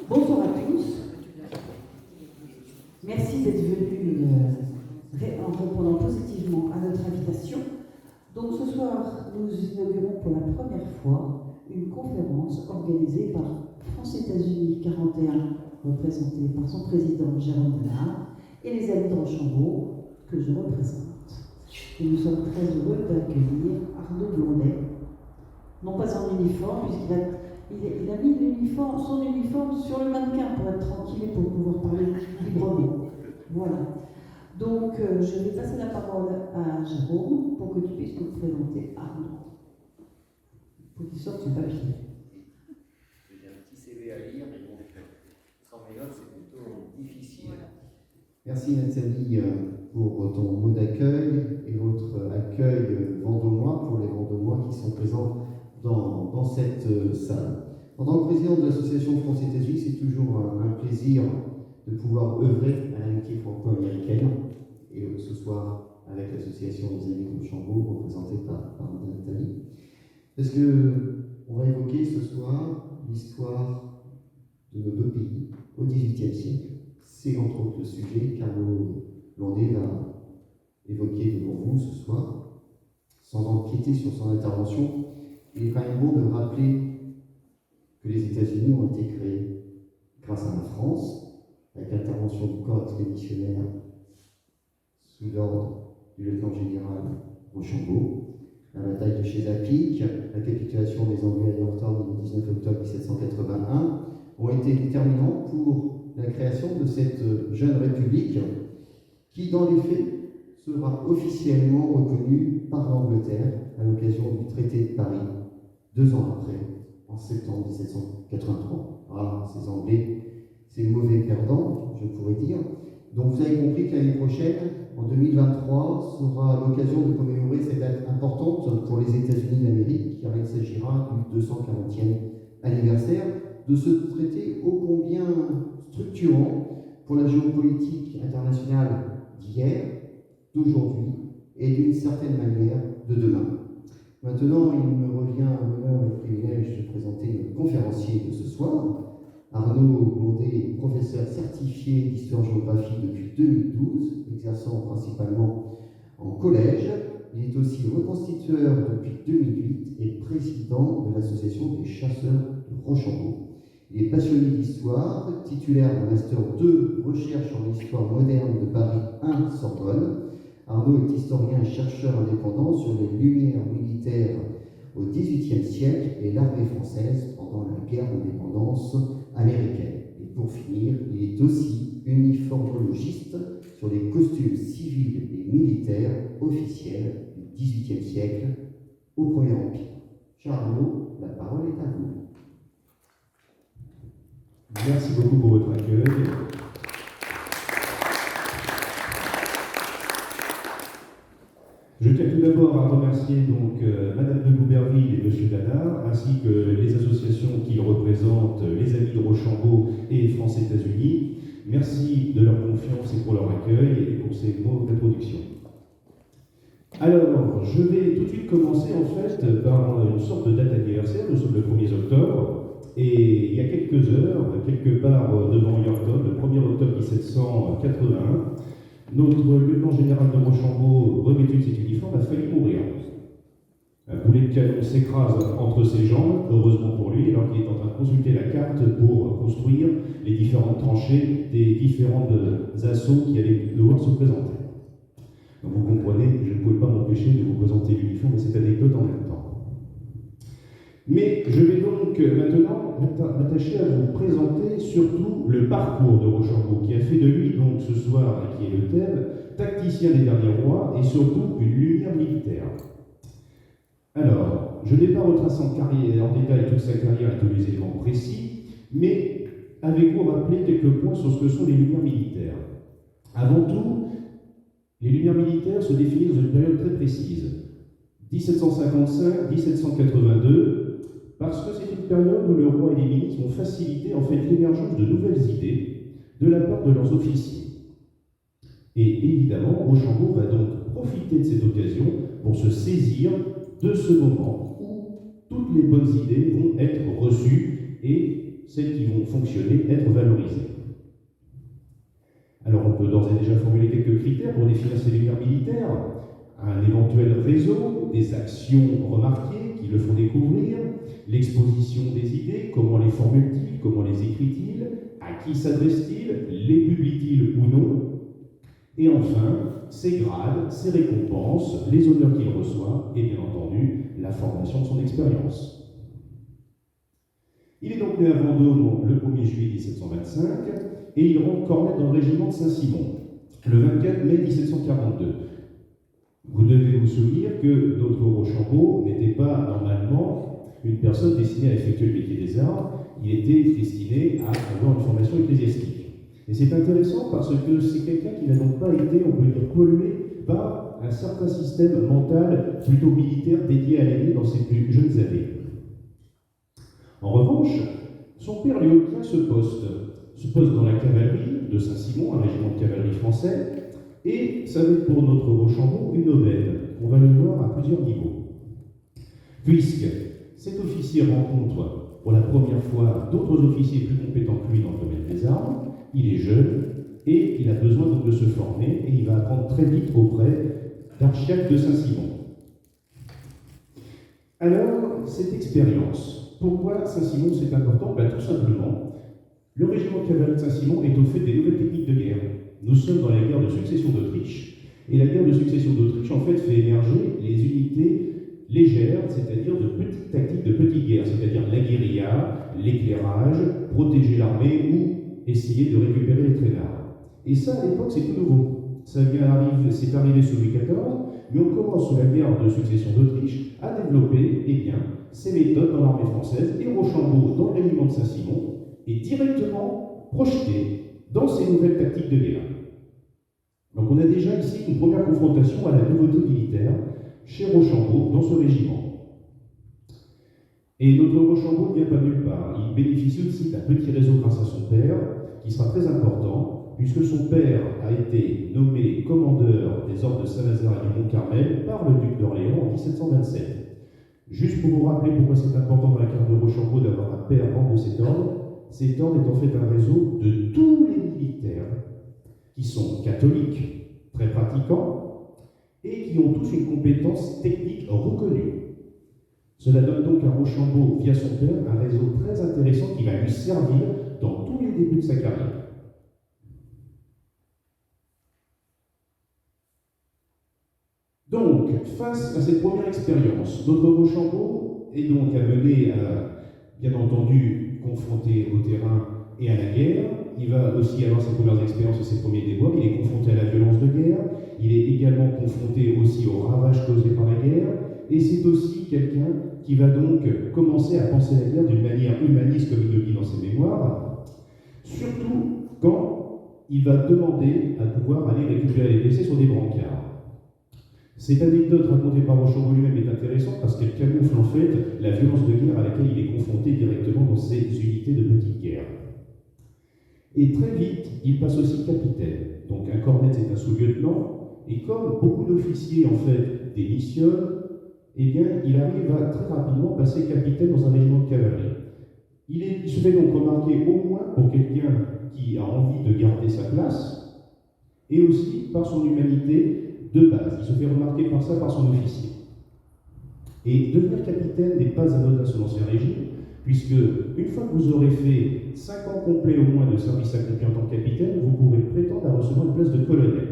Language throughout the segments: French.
Bonsoir à tous. Merci d'être venus en répondant positivement à notre invitation. Donc ce soir, nous inaugurons pour la première fois une conférence organisée par France-États-Unis 41, représentée par son président Jérôme Bernard, et les amis de Rochambeau, que je représente. Et nous sommes très heureux d'accueillir Arnaud Blondet, non pas en uniforme, puisqu'il a mis son uniforme sur le mannequin pour être tranquille et pour pouvoir parler librement. Voilà. Donc, je vais passer la parole à Jérôme pour que tu puisses nous présenter Arnaud. Pour qu'il sorte son papier. J'ai un petit CV à lire, mais bon, sans mémoire, c'est plutôt difficile. Merci Nathalie pour ton mot d'accueil et votre accueil vendômois pour les vendômois qui sont présents dans cette salle. En tant que président de l'association France-États-Unis, c'est toujours un plaisir de pouvoir œuvrer à l'amitié franco-américaine, et ce soir avec l'association des Amis de Rochambeau, représentée par Nathalie. Parce qu'on va évoquer ce soir l'histoire de nos deux pays au XVIIIe siècle. C'est entre autres le sujet qu'Arnaud Blondet va évoquer devant vous ce soir. Sans empiéter sur son intervention, il est quand même bon de rappeler que les États-Unis ont été créés grâce à la France, avec l'intervention du corps expéditionnaire sous l'ordre du lieutenant-général Rochambeau, la bataille de Chesapeake, la capitulation des Anglais à Yorktown le 19 octobre 1781, ont été déterminants pour la création de cette jeune république qui, dans les faits, sera officiellement reconnue par l'Angleterre à l'occasion du traité de Paris, 2 ans après, en septembre 1783. Ah, ces Anglais, ces mauvais perdants, je pourrais dire. Donc vous avez compris que l'année prochaine, en 2023, sera l'occasion de commémorer cette date importante pour les États-Unis d'Amérique, car il s'agira du 240e anniversaire de ce traité ô combien structurant pour la géopolitique internationale d'hier, d'aujourd'hui et d'une certaine manière de demain. Maintenant, il me revient l'honneur et le privilège de présenter notre conférencier de ce soir, Arnaud Blondet, professeur certifié d'histoire-géographie depuis 2012, exerçant principalement en collège. Il est aussi reconstitueur depuis 2008 et président de l'association des chasseurs de Rochambeau. Il est passionné d'histoire, titulaire d'un master 2 recherche en histoire moderne de Paris 1 Sorbonne. Arnaud est historien et chercheur indépendant sur les lumières militaires au XVIIIe siècle et l'armée française pendant la guerre d'indépendance américaine. Et pour finir, il est aussi uniformologiste sur les costumes civils et militaires officiels du XVIIIe siècle au Premier Empire. Cher Arnaud, la parole est à vous. Merci beaucoup pour votre accueil. Je tiens tout d'abord à remercier Madame de Gouberville et Monsieur Danard, ainsi que les associations qui représentent les Amis de Rochambeau et France-États-Unis. Merci de leur confiance et pour leur accueil et pour ces mots d'introduction. Alors, je vais tout de suite commencer en fait par une sorte de date anniversaire. Nous sommes le 1er octobre. Et il y a quelques heures, quelque part devant Yorktown, le 1er octobre 1781, notre lieutenant général de Rochambeau, revêtu de cet uniforme, a failli mourir. Un boulet de canon s'écrase entre ses jambes, heureusement pour lui, alors qu'il est en train de consulter la carte pour construire les différentes tranchées des différents assauts qui allaient devoir se présenter. Donc vous comprenez, je ne pouvais pas m'empêcher de vous présenter l'uniforme et cette anecdote en même temps. Mais je vais donc maintenant m'attacher à vous présenter surtout le parcours de Rochambeau, qui a fait de lui, donc ce soir, et qui est le thème, tacticien des derniers rois et surtout une lumière militaire. Alors, je n'ai pas retracé en détail toute sa carrière et tous les éléments précis, mais avez-vous rappelé quelques points sur ce que sont les lumières militaires? Avant tout, les lumières militaires se définissent dans une période très précise, 1755-1782, parce que c'est une période où le roi et les ministres ont facilité en fait l'émergence de nouvelles idées de la part de leurs officiers. Et évidemment, Rochambeau va donc profiter de cette occasion pour se saisir de ce moment où toutes les bonnes idées vont être reçues et celles qui vont fonctionner, être valorisées. Alors on peut d'ores et déjà formuler quelques critères pour définir ces lumières militaires. Un éventuel réseau, des actions remarquées qui le font découvrir, l'exposition des idées, comment les formule-t-il, comment les écrit-il, à qui s'adresse-t-il, les publie-t-il ou non, et enfin, ses grades, ses récompenses, les honneurs qu'il reçoit, et bien entendu, la formation de son expérience. Il est donc né à Vendôme le 1er juillet 1725, et il rentre cornet dans le régiment de Saint-Simon, le 24 mai 1742. Vous devez vous souvenir que notre Rochambeau n'était pas normalement une personne destinée à effectuer le métier des armes, il était destiné à avoir une formation ecclésiastique. Et c'est intéressant parce que c'est quelqu'un qui n'a donc pas été, on peut dire, pollué par un certain système mental plutôt militaire dédié à l'aîné dans ses plus jeunes années. En revanche, son père lui obtient ce poste dans la cavalerie de Saint-Simon, un régiment de cavalerie français, et ça va être pour notre Rochambeau une aubaine. On va le voir à plusieurs niveaux. Puisque cet officier rencontre pour la première fois d'autres officiers plus compétents que lui dans le domaine des armes, il est jeune et il a besoin donc de se former et il va apprendre très vite auprès d'Archiac de Saint-Simon. Alors, cette expérience, pourquoi Saint-Simon c'est important? Tout simplement, le régiment de cavalerie de Saint-Simon est au fait des nouvelles techniques de guerre. Nous sommes dans la guerre de succession d'Autriche, et la guerre de succession d'Autriche en fait fait émerger les unités légères, c'est-à-dire de petites tactiques de petites guerres, c'est-à-dire la guérilla, l'éclairage, protéger l'armée ou essayer de récupérer les traînards. Et ça, à l'époque, c'est tout nouveau. C'est arrivé sous Louis XIV, mais on commence sous la guerre de succession d'Autriche à développer ces méthodes dans l'armée française, et Rochambeau, dans le régiment de Saint-Simon, est directement projeté dans ces nouvelles tactiques de guerre. Donc on a déjà ici une première confrontation à la nouveauté militaire chez Rochambeau dans ce régiment. Et notre Rochambeau ne vient pas nulle part. Il bénéficie aussi d'un petit réseau grâce à son père, qui sera très important, puisque son père a été nommé commandeur des ordres de Saint-Lazare et du Mont-Carmel par le duc d'Orléans en 1727. Juste pour vous rappeler pourquoi c'est important dans la carte de Rochambeau d'avoir un père membre de cet ordre est en fait un réseau de tous les militaires qui sont catholiques, très pratiquants, et qui ont tous une compétence technique reconnue. Cela donne donc à Rochambeau, via son père, un réseau très intéressant qui va lui servir dans tous les débuts de sa carrière. Donc, face à cette première expérience, notre Rochambeau est donc amené à, bien entendu, confronter au terrain et à la guerre. Il va aussi avoir ses premières expériences et ses premiers déboires. Il est confronté à la violence de guerre. Il est également confronté aussi aux ravages causés par la guerre. Et c'est aussi quelqu'un qui va donc commencer à penser la guerre d'une manière humaniste, comme il le dit dans ses mémoires, surtout quand il va demander à pouvoir aller récupérer les blessés sur des brancards. Cette anecdote racontée par Rochambeau lui-même est intéressante parce qu'elle camoufle en fait la violence de guerre à laquelle il est confronté directement dans ses unités de petite guerre. Et très vite, il passe aussi capitaine. Donc un cornet, c'est un sous-lieutenant, et comme beaucoup d'officiers en fait démissionnent, il arrive à très rapidement passer capitaine dans un régiment de cavalerie. Il se fait donc remarquer au moins pour quelqu'un qui a envie de garder sa place, et aussi par son humanité de base. Il se fait remarquer par ça, par son officier. Et devenir capitaine n'est pas anodin selon l'ancien régime, puisque une fois que vous aurez fait 5 ans complets au moins de service accompli en tant que capitaine, vous pourrez prétendre à recevoir une place de colonel.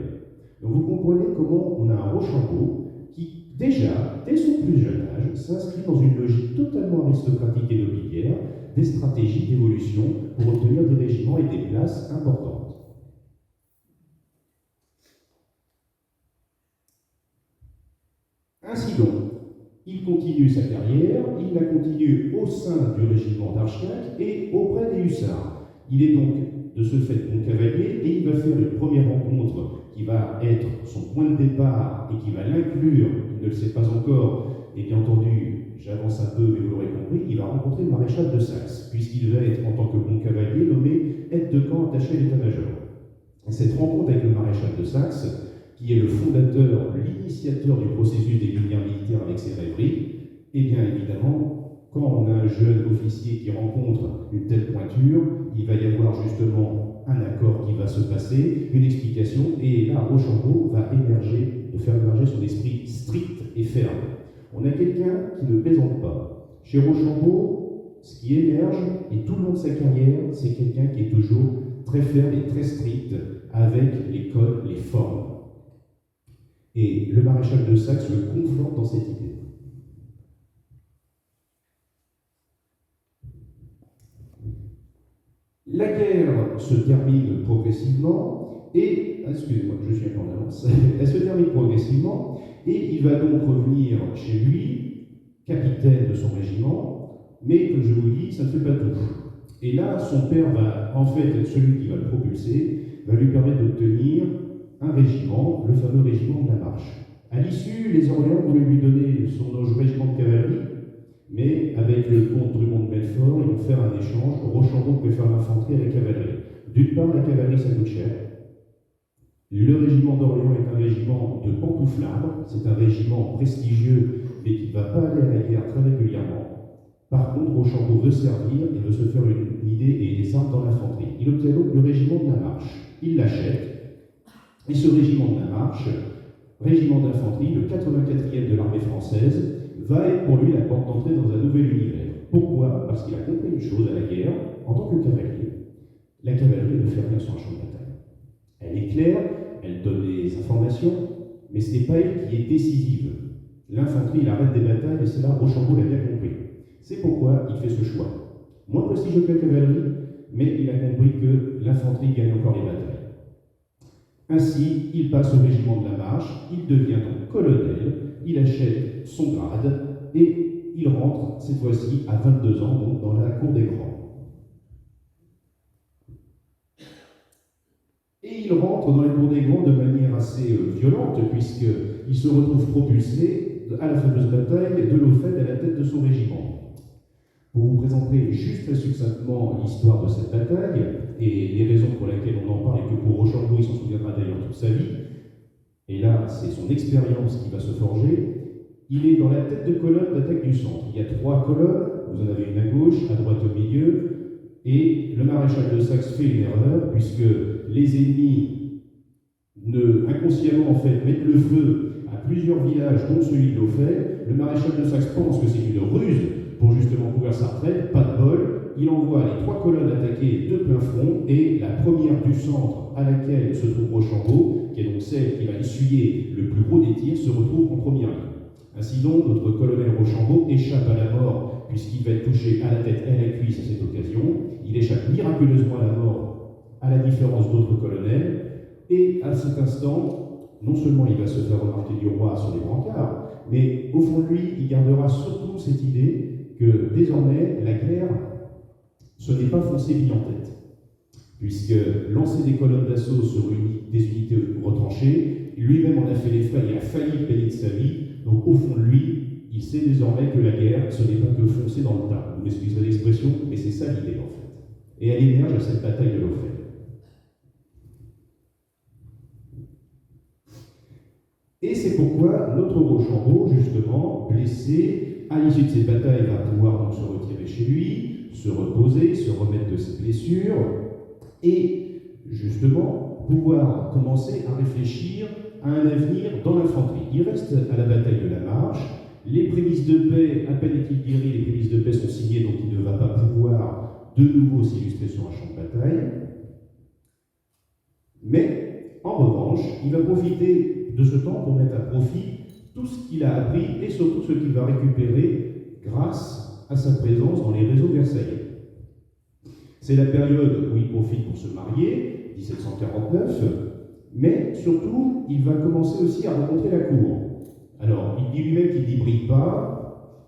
Donc vous comprenez comment on a un Rochambeau qui, déjà, dès son plus jeune âge, s'inscrit dans une logique totalement aristocratique et nobiliaire, des stratégies d'évolution pour obtenir des régiments et des places importantes. Ainsi donc, il continue sa carrière, il la continue au sein du régiment d'Archiac et auprès des hussards. Il est donc de ce fait bon cavalier et il va faire une première rencontre qui va être son point de départ et qui va l'inclure, il ne le sait pas encore, et bien entendu, j'avance un peu mais vous l'aurez compris, il va rencontrer le maréchal de Saxe, puisqu'il va être en tant que bon cavalier nommé aide de camp attaché à l'état-major. Cette rencontre avec le maréchal de Saxe, qui est le fondateur, l'initiateur du processus des lumières militaires avec ses rêveries, et bien évidemment quand on a un jeune officier qui rencontre une telle pointure, il va y avoir justement un accord qui va se passer, une explication, et là, Rochambeau va de faire émerger son esprit strict et ferme. On a quelqu'un qui ne plaisante pas. Chez Rochambeau, ce qui émerge, et tout le long de sa carrière, c'est quelqu'un qui est toujours très ferme et très strict avec les codes, les formes. Et le maréchal de Saxe le conforte dans cette idée. La guerre se termine progressivement et, excusez-moi, je suis un peu en avance, elle se termine progressivement et il va donc revenir chez lui, capitaine de son régiment, mais comme je vous dis, ça ne fait pas tout. Et là, son père va en fait être celui qui va le propulser, va lui permettre d'obtenir un régiment, le fameux régiment de la Marche. À l'issue, les Orléans voulaient lui donner son régiment de cavalerie, mais avec le comte Drummond de Belfort, ils vont faire un échange. Rochambeau préfère l'infanterie à la cavalerie. D'une part, la cavalerie, ça coûte cher. Le régiment d'Orléans est un régiment de pantouflards, c'est un régiment prestigieux, mais qui ne va pas aller à la guerre très régulièrement. Par contre, Rochambeau veut servir et veut se faire une idée et des armes dans l'infanterie. Il obtient donc le régiment de la Marche. Il l'achète, et ce régiment de la Marche, régiment d'infanterie, le 84e de l'armée française, va être pour lui la porte d'entrée dans un nouvel univers. Pourquoi? Parce qu'il a compris une chose à la guerre, en tant que cavalier. La cavalerie ne fait rien sur un champ de bataille. Elle est claire, elle donne des informations, mais ce n'est pas elle qui est décisive. L'infanterie, il arrête des batailles, et c'est là Rochambeau l'a bien compris. C'est pourquoi il fait ce choix. Moins prestigieux que la cavalerie, mais il a compris que l'infanterie gagne encore les batailles. Ainsi, il passe au régiment de la Marche, il devient donc colonel, il achète son grade et il rentre cette fois-ci à 22 ans donc dans la cour des grands. Et il rentre dans la cour des grands de manière assez violente puisqu'il se retrouve propulsé à la fameuse bataille de Lofeld à la tête de son régiment. Pour vous présenter juste très succinctement l'histoire de cette bataille et les raisons pour lesquelles on en parle et que pour Rochambeau il s'en souviendra d'ailleurs toute sa vie, et là c'est son expérience qui va se forger, il est dans la tête de colonne d'attaque du centre. Il y a 3 colonnes, vous en avez une à gauche, à droite au milieu, et le maréchal de Saxe fait une erreur puisque les ennemis inconsciemment en fait mettent le feu à plusieurs villages dont celui de Lofeld. Le maréchal de Saxe pense que c'est une ruse pour justement couvrir sa retraite, pas de bol, il envoie les 3 colonnes attaquer de plein front, et la première du centre à laquelle se trouve Rochambeau, qui est donc celle qui va essuyer le plus gros des tirs, se retrouve en première ligne. Ainsi donc, notre colonel Rochambeau échappe à la mort, puisqu'il va être touché à la tête et à la cuisse à cette occasion. Il échappe miraculeusement à la mort, à la différence d'autres colonels, et à cet instant, non seulement il va se faire remarquer du roi sur les brancards, mais au fond de lui, il gardera surtout cette idée que désormais, la guerre, ce n'est pas foncer bille en tête. Puisque lancer des colonnes d'assaut sur des unités retranchées, lui-même en a fait les frais, il a failli payer de sa vie, donc au fond de lui, il sait désormais que la guerre, ce n'est pas que foncer dans le tas. Vous m'excuserez l'expression, mais c'est ça l'idée en fait. Et elle émerge à cette bataille de Lofeld. Et c'est pourquoi notre Rochambeau, justement, blessé, à l'issue de cette bataille, va pouvoir donc se retirer chez lui, se reposer, se remettre de ses blessures, et justement pouvoir commencer à réfléchir à un avenir dans l'infanterie. Il reste à la bataille de la Marche, les prémices de paix, à peine est-il guéri, les prémices de paix sont signées, donc il ne va pas pouvoir de nouveau s'illustrer sur un champ de bataille. Mais, en revanche, il va profiter de ce temps pour mettre à profit tout ce qu'il a appris et surtout ce qu'il va récupérer grâce à sa présence dans les réseaux versaillais. C'est la période où il profite pour se marier, 1749, mais surtout, il va commencer aussi à rencontrer la cour. Alors, il dit lui-même qu'il n'y brille pas,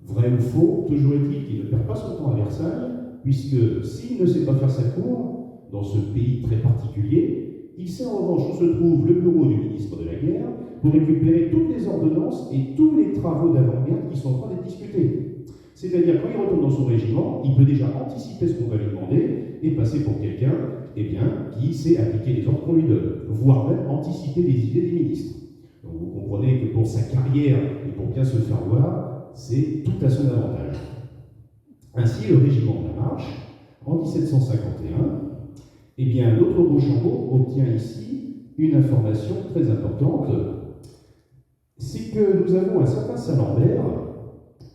vrai ou faux, toujours est-il qu'il ne perd pas son temps à Versailles, puisque s'il ne sait pas faire sa cour, dans ce pays très particulier, il sait en revanche où se trouve le bureau du ministre de la Guerre pour récupérer toutes les ordonnances et tous les travaux d'avant-guerre qui sont en train d'être discutés. C'est-à-dire, quand il retourne dans son régiment, il peut déjà anticiper ce qu'on va lui demander et passer pour quelqu'un qui sait appliquer les ordres qu'on lui donne, voire même anticiper les idées des ministres. Donc vous comprenez que pour sa carrière et pour bien se faire voir, c'est tout à son avantage. Ainsi, le régiment de la Marche, en 1751, eh bien, notre Rochambeau obtient ici une information très importante, c'est que nous avons un certain Saint-Lambert,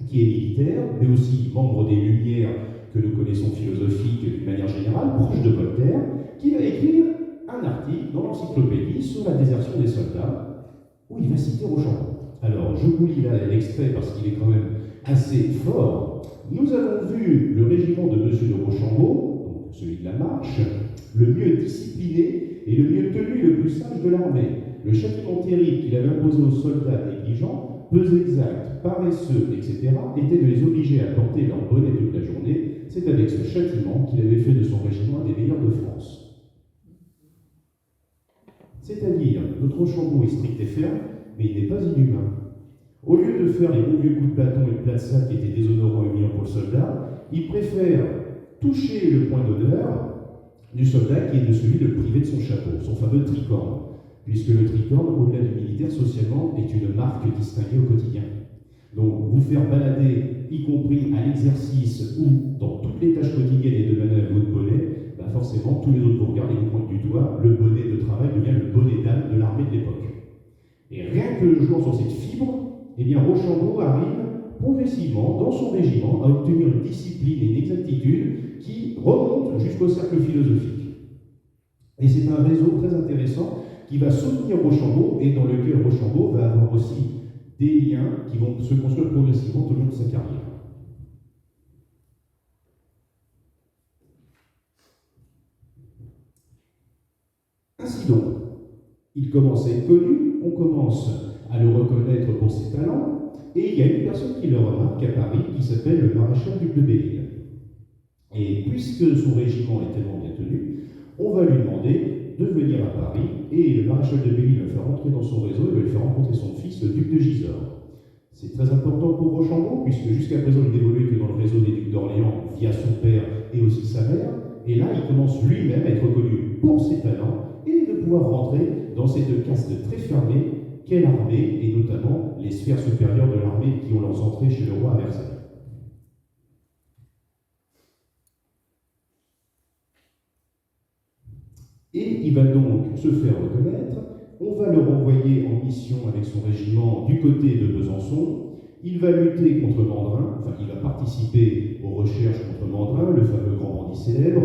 qui est militaire, mais aussi membre des Lumières que nous connaissons philosophiques d'une manière générale, proche de Voltaire, qui va écrire un article dans l'encyclopédie sur la désertion des soldats, où il va citer Rochambeau. Alors, je vous lis là l'extrait parce qu'il est quand même assez fort. Nous avons vu le régiment de M. de Rochambeau, donc celui de la Marche, le mieux discipliné et le mieux tenu et le plus sage de l'armée. Le châtiment terrible qu'il avait imposé aux soldats négligents, peu exacts, paresseux, etc., était de les obliger à porter leur bonnet toute la journée. C'est avec ce châtiment qu'il avait fait de son régiment un des meilleurs de France. C'est-à-dire, notre Rochambeau est strict et ferme, mais il n'est pas inhumain. Au lieu de faire les bons vieux coups de bâton et de plat de sac qui étaient déshonorants et humiliants pour le soldat, il préfère toucher le point d'honneur du soldat qui est de celui de le priver de son chapeau, son fameux tricorne, puisque le tricorne, au-delà du militaire, socialement, est une marque distinguée au quotidien. Donc, vous faire balader, y compris à l'exercice ou dans toutes les tâches quotidiennes et de manœuvre, votre bonnet, bah forcément, tous les autres vous regardent et vous pointent du doigt, le bonnet de travail devient le bonnet d'âme de l'armée de l'époque. Et rien que jouant sur cette fibre, eh bien, Rochambeau arrive progressivement, dans son régiment, à obtenir une discipline et une exactitude qui remonte jusqu'au cercle philosophique. Et c'est un réseau très intéressant qui va soutenir Rochambeau et dans lequel Rochambeau va avoir aussi des liens qui vont se construire progressivement tout au long de sa carrière. Ainsi donc, il commence à être connu, on commence à le reconnaître pour ses talents, et il y a une personne qui le remarque à Paris qui s'appelle le maréchal duc de Belle-Île. Et puisque son régiment est tellement bien tenu, on va lui demander de venir à Paris, et le maréchal de Belle-Île va faire rentrer dans son réseau, il va lui faire rencontrer son fils, le duc de Gisors. C'est très important pour Rochambeau, puisque jusqu'à présent il n'évoluait que dans le réseau des ducs d'Orléans via son père et aussi sa mère, et là il commence lui-même à être reconnu pour ses talents et de pouvoir rentrer dans cette caste très fermée qu'est l'armée, et notamment les sphères supérieures de l'armée qui ont leurs entrées chez le roi à Versailles. Et il va donc se faire reconnaître, on va le renvoyer en mission avec son régiment du côté de Besançon, il va lutter contre Mandrin, enfin il va participer aux recherches contre Mandrin, le fameux grand bandit célèbre,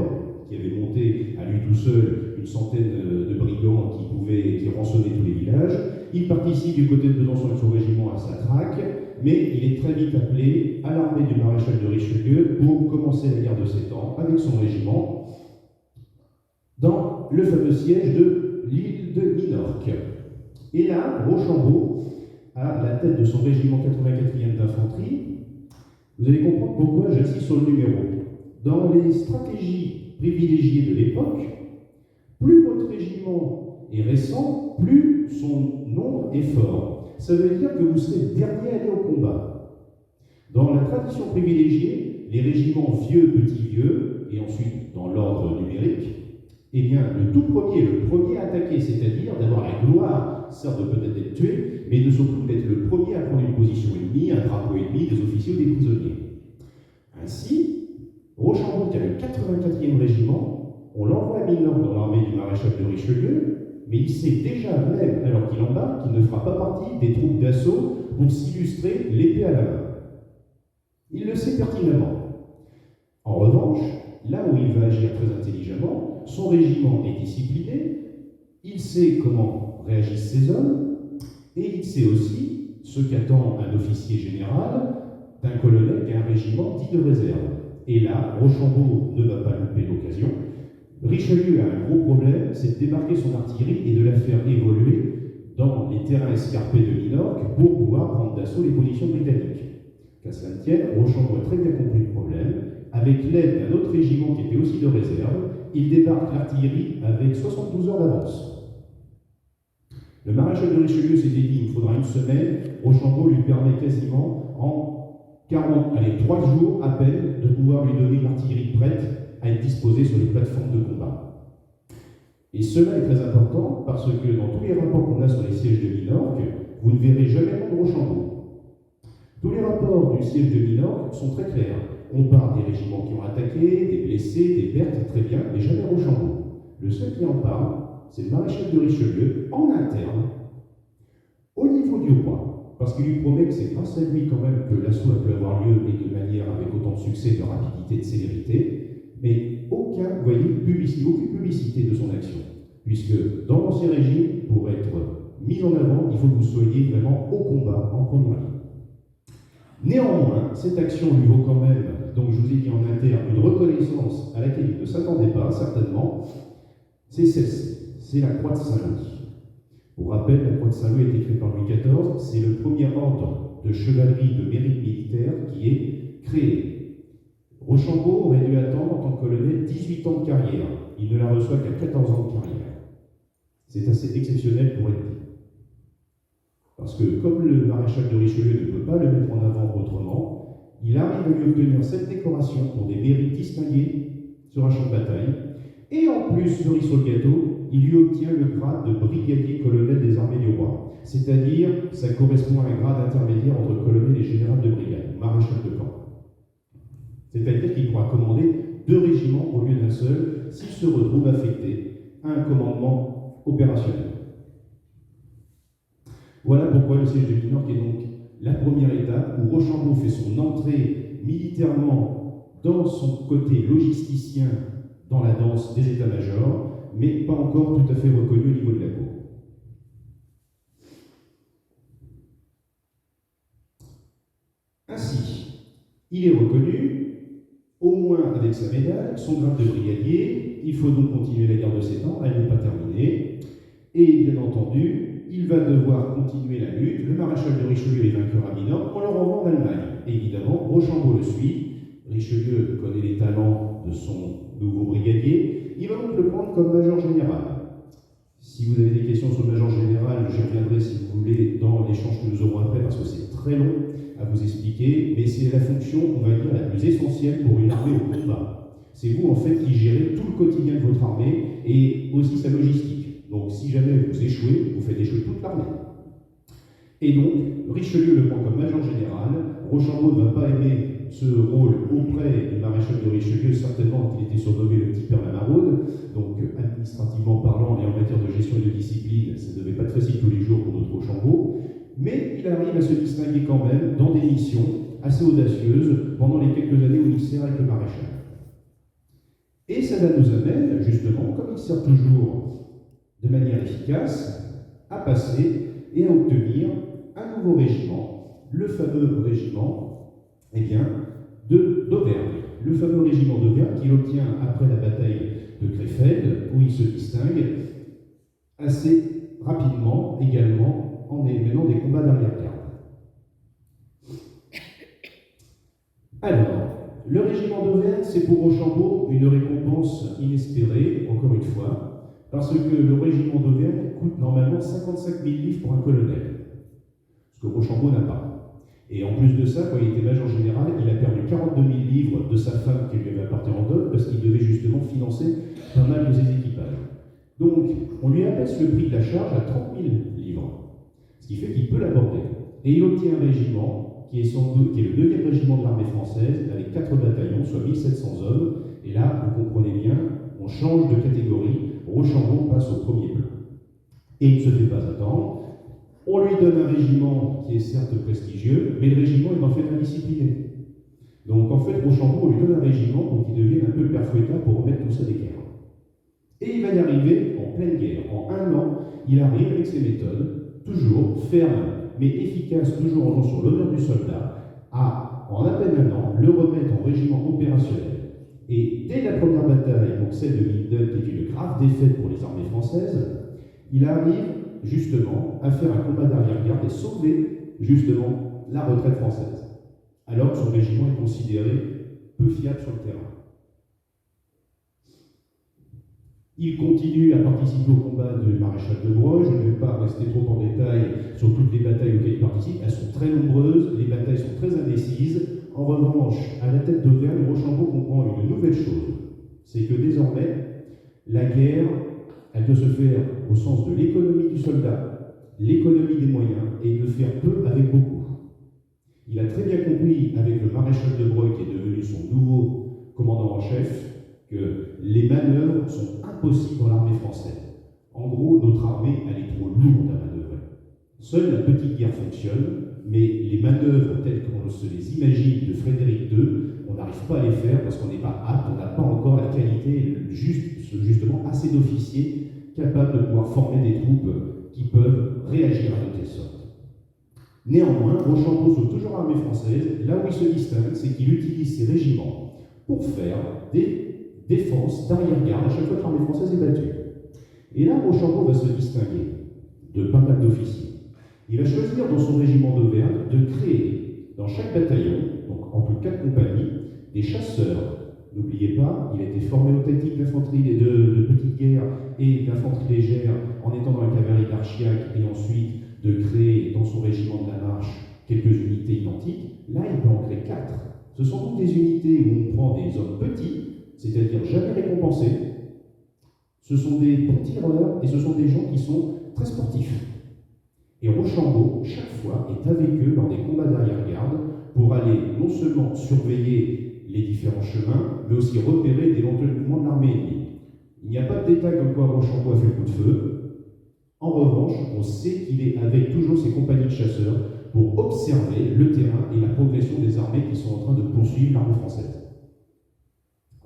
qui avait monté à lui tout seul une centaine de brigands qui rançonnaient tous les villages. Il participe du côté de Besançon avec son régiment à sa traque, mais il est très vite appelé à l'armée du maréchal de Richelieu pour commencer la guerre de 7 ans avec son régiment dans le fameux siège de l'île de Minorque. Et là, Rochambeau, à la tête de son régiment 84e d'infanterie, vous allez comprendre pourquoi j'insiste sur le numéro. Dans les stratégies privilégiées de l'époque, plus votre régiment est récent, plus son nombre est fort. Ça veut dire que vous serez le dernier à aller au combat. Dans la tradition privilégiée, les régiments vieux, petits, vieux, et ensuite dans l'ordre numérique, eh bien, le tout premier, le premier à attaquer, c'est-à-dire d'avoir la gloire, certes de peut-être être tué, mais de surtout d'être le premier à prendre une position ennemie, un drapeau ennemi, des officiers ou des prisonniers. Ainsi, Rochambeau, qui a le 84e régiment, on l'envoie à Minorque dans l'armée du maréchal de Richelieu, mais il sait déjà, même alors qu'il embarque, qu'il ne fera pas partie des troupes d'assaut pour s'illustrer l'épée à la main. Il le sait pertinemment. En revanche, là où il va agir très intelligemment, son régiment est discipliné, il sait comment réagissent ses hommes, et il sait aussi ce qu'attend un officier général d'un colonel qui a un régiment dit de réserve. Et là, Rochambeau ne va pas louper l'occasion. Richelieu a un gros problème, c'est de débarquer son artillerie et de la faire évoluer dans les terrains escarpés de Minorque pour pouvoir prendre d'assaut les positions britanniques. Qu'à cela ne tienne, Rochambeau a très bien compris le problème. Avec l'aide d'un autre régiment qui était aussi de réserve, il débarque l'artillerie avec 72 heures d'avance. Le maréchal de Richelieu s'était dit qu'il faudra une semaine. Rochambeau lui permet quasiment en 3 jours à peine de pouvoir lui donner l'artillerie prête à être disposée sur les plateformes de combat. Et cela est très important parce que dans tous les rapports qu'on a sur les sièges de Minorque, vous ne verrez jamais de Rochambeau. Tous les rapports du siège de Minorque sont très clairs. On parle des régiments qui ont attaqué, des blessés, des pertes, très bien, mais jamais Rochambeau. Le seul qui en parle, c'est le maréchal de Richelieu, en interne, au niveau du roi, parce qu'il lui promet que c'est grâce à lui quand même que l'assaut a pu avoir lieu et de manière avec autant de succès, de rapidité, de célérité, mais aucune publicité de son action, puisque dans l'Ancien Régime, pour être mis en avant, il faut que vous soyez vraiment au combat, en première ligne. Néanmoins, cette action lui vaut quand même, donc je vous ai dit en interne, une reconnaissance à laquelle il ne s'attendait pas, certainement, c'est celle-ci, c'est la Croix de Saint-Louis. Pour rappel, la Croix de Saint-Louis a été créée par Louis XIV, c'est le premier ordre de chevalerie de mérite militaire qui est créé. Rochambeau aurait dû attendre en tant que colonel 18 ans de carrière. Il ne la reçoit qu'à 14 ans de carrière. C'est assez exceptionnel pour être dit. Parce que comme le maréchal de Richelieu ne peut pas le mettre en avant autrement, il arrive à lui obtenir cette décoration pour des mérites distingués sur un champ de bataille. Et en plus, cerise sur le gâteau, il lui obtient le grade de brigadier-colonel des armées du roi. C'est-à-dire, ça correspond à un grade intermédiaire entre colonel et général de brigade, maréchal de camp. C'est-à-dire qu'il pourra commander 2 régiments au lieu d'un seul s'il se retrouve affecté à un commandement opérationnel. Voilà pourquoi le siège de Minorque est donc la première étape où Rochambeau fait son entrée militairement dans son côté logisticien dans la danse des états-majors, mais pas encore tout à fait reconnu au niveau de la cour. Ainsi, il est reconnu, au moins avec sa médaille, son grade de brigadier. Il faut donc continuer la guerre de 7 ans, elle n'est pas terminée. Et bien entendu, il va devoir continuer la lutte. Le maréchal de Richelieu est vainqueur à Minorque, on le renvoie en Allemagne. Évidemment, Rochambeau le suit. Richelieu connaît les talents de son nouveau brigadier. Il va donc le prendre comme major général. Si vous avez des questions sur le major général, j'y reviendrai si vous voulez dans l'échange que nous aurons après, parce que c'est très long à vous expliquer, mais c'est la fonction, on va dire, la plus essentielle pour une armée au combat. C'est vous, en fait, qui gérez tout le quotidien de votre armée et aussi sa logistique. Donc, si jamais vous échouez, vous faites échouer toute l'armée. Et donc, Richelieu le prend comme major général. Rochambeau ne va pas aimer ce rôle auprès du maréchal de Richelieu, certainement qu'il était surnommé le petit père la maraude. Donc, administrativement parlant et en matière de gestion et de discipline, ça ne devait pas être facile tous les jours pour notre Rochambeau. Mais il arrive à se distinguer quand même dans des missions assez audacieuses pendant les quelques années où il sert avec le maréchal. Et ça nous amène, justement, comme il sert toujours de manière efficace, à passer et à obtenir un nouveau régiment, le fameux régiment d'Auvergne. Le fameux régiment d'Auvergne qu'il obtient après la bataille de Krefeld, où il se distingue assez rapidement également en menant des combats d'arrière-garde. Alors, le régiment d'Auvergne, c'est pour Rochambeau une récompense inespérée, encore une fois, parce que le régiment d'Auvergne coûte normalement 55 000 livres pour un colonel, ce que Rochambeau n'a pas. Et en plus de ça, quand il était major général, il a perdu 42 000 livres de sa femme qui lui avait apporté en dot, parce qu'il devait justement financer pas mal de ses équipages. Donc, on lui abaisse le prix de la charge à 30 000 livres, ce qui fait qu'il peut l'aborder. Et il obtient un régiment qui est le 2e régiment de l'armée française, avec 4 bataillons, soit 1700 hommes. Et là, vous comprenez bien, on change de catégorie. Rochambeau passe au premier plan. Et il ne se fait pas attendre. On lui donne un régiment qui est certes prestigieux, mais le régiment est en fait indiscipliné. Donc en fait, Rochambeau, on lui donne un régiment pour qu'il devienne un peu le père Fouettard pour remettre tout ça d'équerre. Et il va y arriver en pleine guerre. En 1 an, il arrive avec ses méthodes, toujours fermes, mais efficaces, toujours en jouant sur l'honneur du soldat, à, en à peine 1 an, le remettre en régiment opérationnel. Et dès la première bataille, donc celle de Minden, qui est une grave défaite pour les armées françaises, il arrive justement à faire un combat d'arrière-garde et sauver justement la retraite française, alors que son régiment est considéré peu fiable sur le terrain. Il continue à participer au combat du maréchal de Broglie. Je ne vais pas rester trop en détail sur toutes les batailles auxquelles il participe. Elles sont très nombreuses, les batailles sont très indécises. En revanche, à la tête d'Auvergne, Rochambeau comprend une nouvelle chose. C'est que désormais, la guerre, elle doit se faire au sens de l'économie du soldat, l'économie des moyens, et de faire peu avec beaucoup. Il a très bien compris, avec le maréchal de Broglie, qui est devenu son nouveau commandant en chef, que les manœuvres sont impossibles dans l'armée française. En gros, notre armée, elle est trop lourde à manœuvrer. Seule la petite guerre fonctionne, mais les manœuvres telles qu'on se les imagine de Frédéric II, on n'arrive pas à les faire parce qu'on n'est pas apte, on n'a pas encore la qualité justement assez d'officiers capables de pouvoir former des troupes qui peuvent réagir à de telle sorte. Néanmoins, Rochambeau sauve toujours l'armée française. Là où il se distingue, c'est qu'il utilise ses régiments pour faire des défenses d'arrière-garde à chaque fois que l'armée française est battue. Et là, Rochambeau va se distinguer de pas mal d'officiers. Il va choisir dans son régiment d'Auvergne de créer dans chaque bataillon, donc en tout 4 compagnies, des chasseurs. N'oubliez pas, il a été formé aux tactiques d'infanterie et de petite guerre et d'infanterie légère en étant dans la cavalerie d'Archiac et ensuite de créer dans son régiment de la Marche quelques unités identiques. Là, il peut en créer 4. Ce sont donc des unités où on prend des hommes petits, c'est-à-dire jamais récompensés. Ce sont des bons tireurs et ce sont des gens qui sont très sportifs. Et Rochambeau, chaque fois, est avec eux lors des combats d'arrière-garde pour aller non seulement surveiller les différents chemins, mais aussi repérer d'éventuels mouvements de l'armée ennemie. Il n'y a pas de détail comme quoi Rochambeau a fait le coup de feu. En revanche, on sait qu'il est avec toujours ses compagnies de chasseurs pour observer le terrain et la progression des armées qui sont en train de poursuivre l'armée française.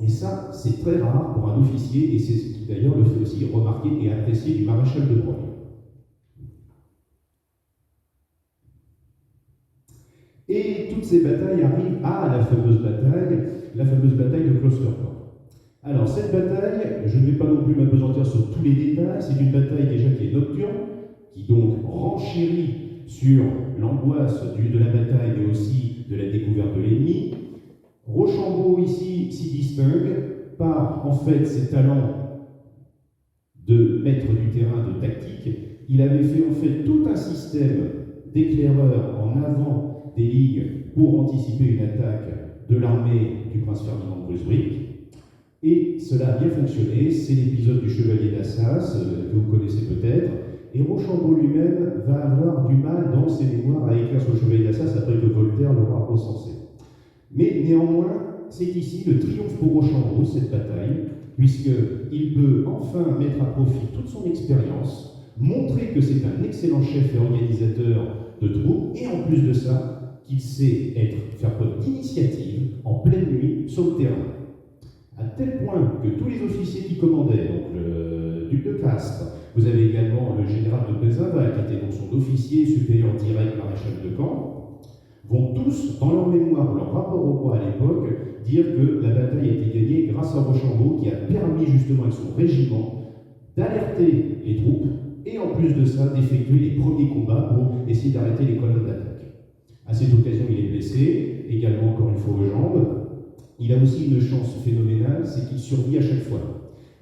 Et ça, c'est très rare pour un officier, et c'est ce qui d'ailleurs le fait aussi remarquer et apprécier du maréchal de Broglie. Et toutes ces batailles arrivent à la fameuse bataille de Closterport. Alors, cette bataille, je ne vais pas non plus m'apesantir sur tous les détails, c'est une bataille déjà qui est nocturne, qui donc renchérit sur l'angoisse de la bataille, mais aussi de la découverte de l'ennemi. Rochambeau, ici, s'y distingue par, en fait, ses talents de maître du terrain, de tactique. Il avait fait, en fait, tout un système d'éclaireurs en avant des lignes pour anticiper une attaque de l'armée du prince Ferdinand de Brunswick. Et cela a bien fonctionné, c'est l'épisode du Chevalier d'Assas, que vous connaissez peut-être, et Rochambeau lui-même va avoir du mal dans ses mémoires à écrire sur le Chevalier d'Assas après que Voltaire l'aura recensé. Mais néanmoins, c'est ici le triomphe pour Rochambeau, cette bataille, puisqu'il peut enfin mettre à profit toute son expérience, montrer que c'est un excellent chef et organisateur de troupes, et en plus de ça, qu'il sait faire preuve d'initiative en pleine nuit sur le terrain. À tel point que tous les officiers qui commandaient, donc le duc de Castres, vous avez également le général de Bézinval, qui était donc son officier supérieur direct maréchal de camp, vont tous, dans leur mémoire ou leur rapport au roi à l'époque, dire que la bataille a été gagnée grâce à Rochambeau, qui a permis justement avec son régiment d'alerter les troupes et en plus de ça d'effectuer les premiers combats pour essayer d'arrêter les colonnes d'attaque. À cette occasion, il est blessé, également encore une fois aux jambes. Il a aussi une chance phénoménale, c'est qu'il survit à chaque fois.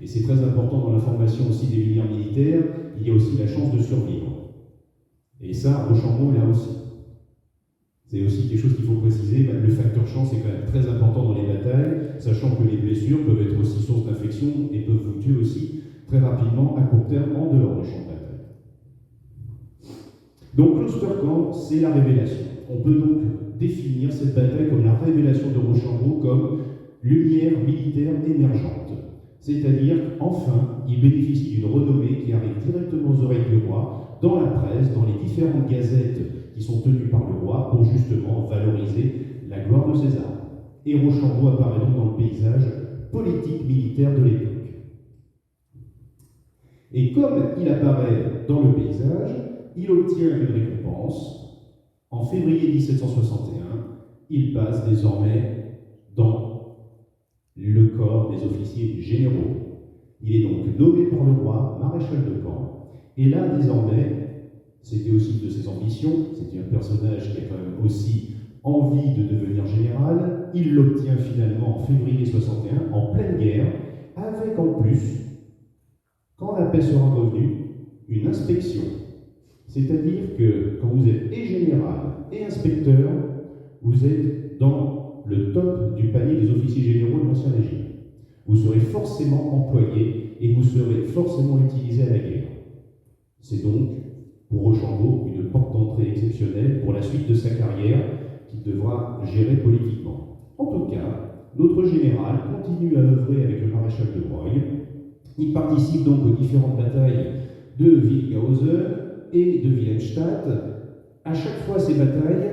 Et c'est très important dans la formation aussi des lumières militaires, il y a aussi la chance de survivre. Et ça, Rochambeau l'a aussi. C'est aussi quelque chose qu'il faut préciser, le facteur chance est quand même très important dans les batailles, sachant que les blessures peuvent être aussi source d'infection et peuvent vous tuer aussi très rapidement à court terme en dehors du champ de bataille. Donc Closterkamp, c'est la révélation. On peut donc définir cette bataille comme la révélation de Rochambeau comme lumière militaire émergente. C'est-à-dire qu'enfin, il bénéficie d'une renommée qui arrive directement aux oreilles du roi, dans la presse, dans les différentes gazettes qui sont tenues par le roi, pour justement valoriser la gloire de ses armes. Et Rochambeau apparaît donc dans le paysage politique militaire de l'époque. Et comme il apparaît dans le paysage, il obtient une récompense. En février 1761, il passe désormais dans le corps des officiers généraux. Il est donc nommé par le roi maréchal de camp. Et là, désormais, c'était aussi de ses ambitions, c'était un personnage qui a quand même aussi envie de devenir général. Il l'obtient finalement en février 61, en pleine guerre, avec en plus, quand la paix sera revenue, une inspection. C'est-à-dire que quand vous êtes et général et inspecteur, vous êtes dans le top du panier des officiers généraux de l'Ancien Régime. Vous serez forcément employé et vous serez forcément utilisé à la guerre. C'est donc, pour Rochambeau, une porte d'entrée exceptionnelle pour la suite de sa carrière, qu'il devra gérer politiquement. En tout cas, notre général continue à œuvrer avec le maréchal de Broglie. Il participe donc aux différentes batailles de Wildgausen et de Wilhelmstadt. À chaque fois ces batailles,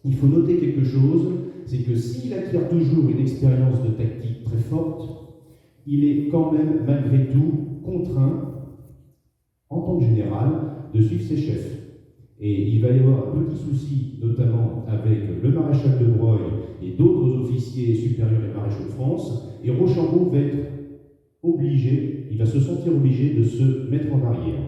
il faut noter quelque chose, c'est que s'il acquiert toujours une expérience de tactique très forte, il est quand même malgré tout contraint, en tant que général, de suivre ses chefs. Et il va y avoir un petit souci, notamment avec le maréchal de Broglie et d'autres officiers supérieurs et maréchaux de France, et Rochambeau va être obligé, il va se sentir obligé de se mettre en arrière.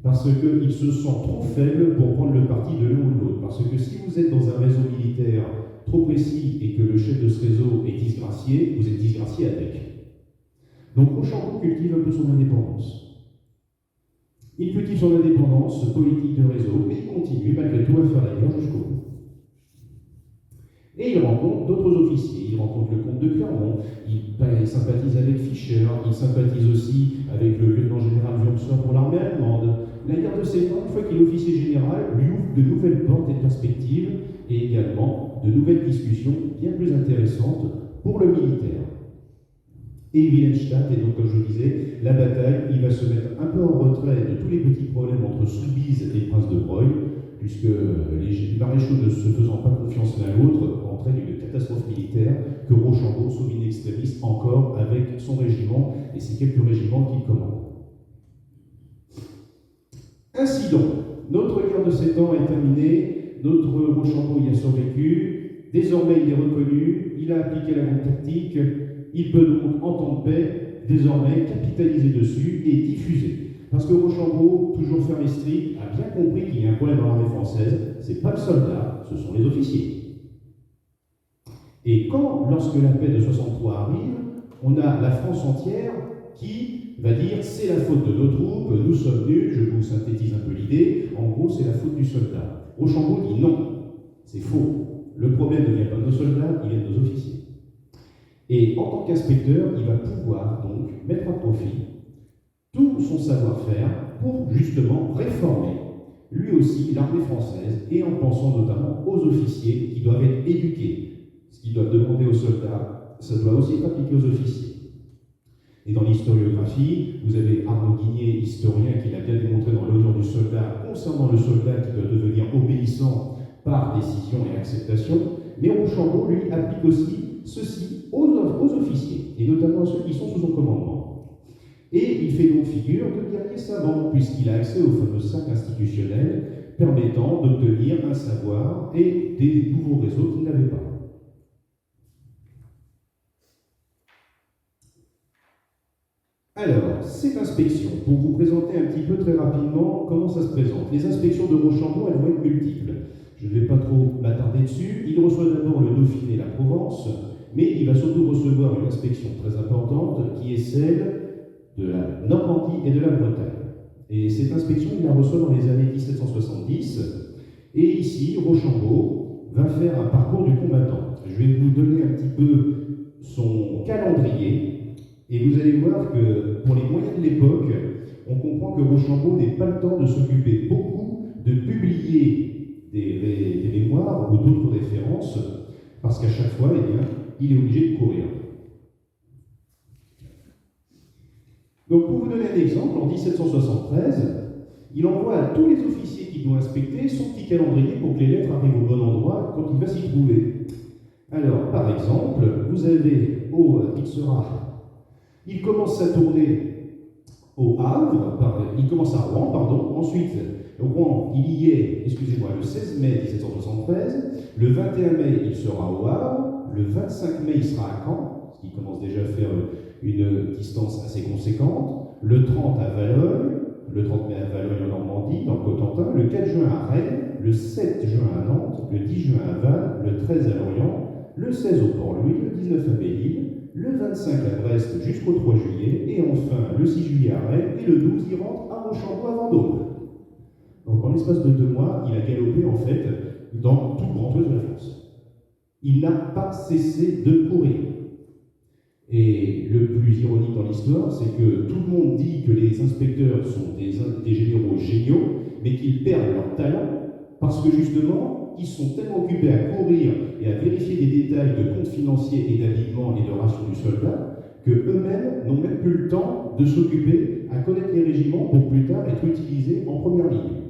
Parce qu'il se sent trop faible pour prendre le parti de l'un ou de l'autre. Parce que si vous êtes dans un réseau militaire trop précis et que le chef de ce réseau est disgracié, vous êtes disgracié avec. Donc Rochambeau cultive un peu son indépendance. Il cultive son indépendance politique de réseau, mais il continue malgré tout à faire la guerre jusqu'au bout. Et il rencontre d'autres officiers. Il rencontre le comte de Clermont, il sympathise avec Fischer, il sympathise aussi avec le lieutenant-général Wurmser pour l'armée allemande. La guerre de 7 ans, une fois qu'il est officier général, lui ouvre de nouvelles portes et perspectives, et également de nouvelles discussions bien plus intéressantes pour le militaire. Et Wilhelmstadt, et donc comme je disais, la bataille, il va se mettre un peu en retrait de tous les petits problèmes entre Soubise et le prince de Broglie, puisque les maréchaux ne se faisant pas confiance l'un à l'autre entraînent une catastrophe militaire que Rochambeau sauve in extremis encore avec son régiment et ces quelques régiments qu'il commande. Ainsi donc, notre guerre de 7 ans est terminée, notre Rochambeau y a survécu, désormais il est reconnu, il a appliqué la grande tactique, il peut donc, en temps de paix, désormais capitaliser dessus et diffuser. Parce que Rochambeau, toujours ferme et strict, a bien compris qu'il y a un problème dans l'armée française, c'est pas le soldat, ce sont les officiers. Et lorsque la paix de 63 arrive, on a la France entière qui va dire c'est la faute de nos troupes, nous sommes nuls, je vous synthétise un peu l'idée, en gros c'est la faute du soldat. Rochambeau dit non, c'est faux. Le problème ne vient pas de nos soldats, il vient de nos officiers. Et en tant qu'inspecteur, il va pouvoir donc mettre à profit tout son savoir-faire pour justement réformer lui aussi l'armée française et en pensant notamment aux officiers qui doivent être éduqués. Ce qu'ils doivent demander aux soldats, ça doit aussi être appliqué aux officiers. Et dans l'historiographie, vous avez Arnaud Guigné, historien, qui l'a bien démontré dans l'honneur du soldat, concernant le soldat qui doit devenir obéissant par décision et acceptation, mais Rochambeau, lui, applique aussi ceci aux officiers, et notamment à ceux qui sont sous son commandement. Et il fait donc figure de guerrier savant, puisqu'il a accès au fameux sac institutionnel permettant d'obtenir un savoir et des nouveaux réseaux qu'il n'avait pas. Alors, cette inspection, pour vous présenter un petit peu très rapidement comment ça se présente. Les inspections de Rochambeau, elles vont être multiples. Je ne vais pas trop m'attarder dessus. Il reçoit d'abord le Dauphiné et la Provence, mais il va surtout recevoir une inspection très importante qui est celle de la Normandie et de la Bretagne. Et cette inspection, il la reçoit dans les années 1770. Et ici, Rochambeau va faire un parcours du combattant. Je vais vous donner un petit peu son calendrier. Et vous allez voir que pour les moyens de l'époque, on comprend que Rochambeau n'est pas le temps de s'occuper beaucoup de publier des mémoires ou d'autres références, parce qu'à chaque fois, eh bien, il est obligé de courir. Donc, pour vous donner un exemple, en 1773, il envoie à tous les officiers qu'il doit inspecter son petit calendrier pour que les lettres arrivent au bon endroit quand il va s'y trouver. Alors, par exemple, vous avez il commence sa tournée au Havre, il commence à Rouen, pardon, ensuite, Rouen, il y est, le 16 mai 1773, le 21 mai, il sera au Havre, le 25 mai, il sera à Caen, ce qui commence déjà à faire une distance assez conséquente, le 30 à Valognes, le 30 mai à Valognes en Normandie, dans le Cotentin, le 4 juin à Rennes, le 7 juin à Nantes, le 10 juin à Vannes, le 13 à Lorient, le 16 au Port-Louis, le 19 à Belle-Île, le 25 à Brest jusqu'au 3 juillet, et enfin le 6 juillet à Rennes, et le 12 il rentre à Rochambeau à Vendôme. Donc en l'espace de 2 mois, il a galopé en fait dans tout le grand ouest de la France. Il n'a pas cessé de courir. Et le plus ironique dans l'histoire, c'est que tout le monde dit que les inspecteurs sont des généraux géniaux, mais qu'ils perdent leur talent parce que justement, ils sont tellement occupés à courir et à vérifier des détails de comptes financiers et d'habillement et de rations du soldat, qu'eux-mêmes n'ont même plus le temps de s'occuper à connaître les régiments pour plus tard être utilisés en première ligne.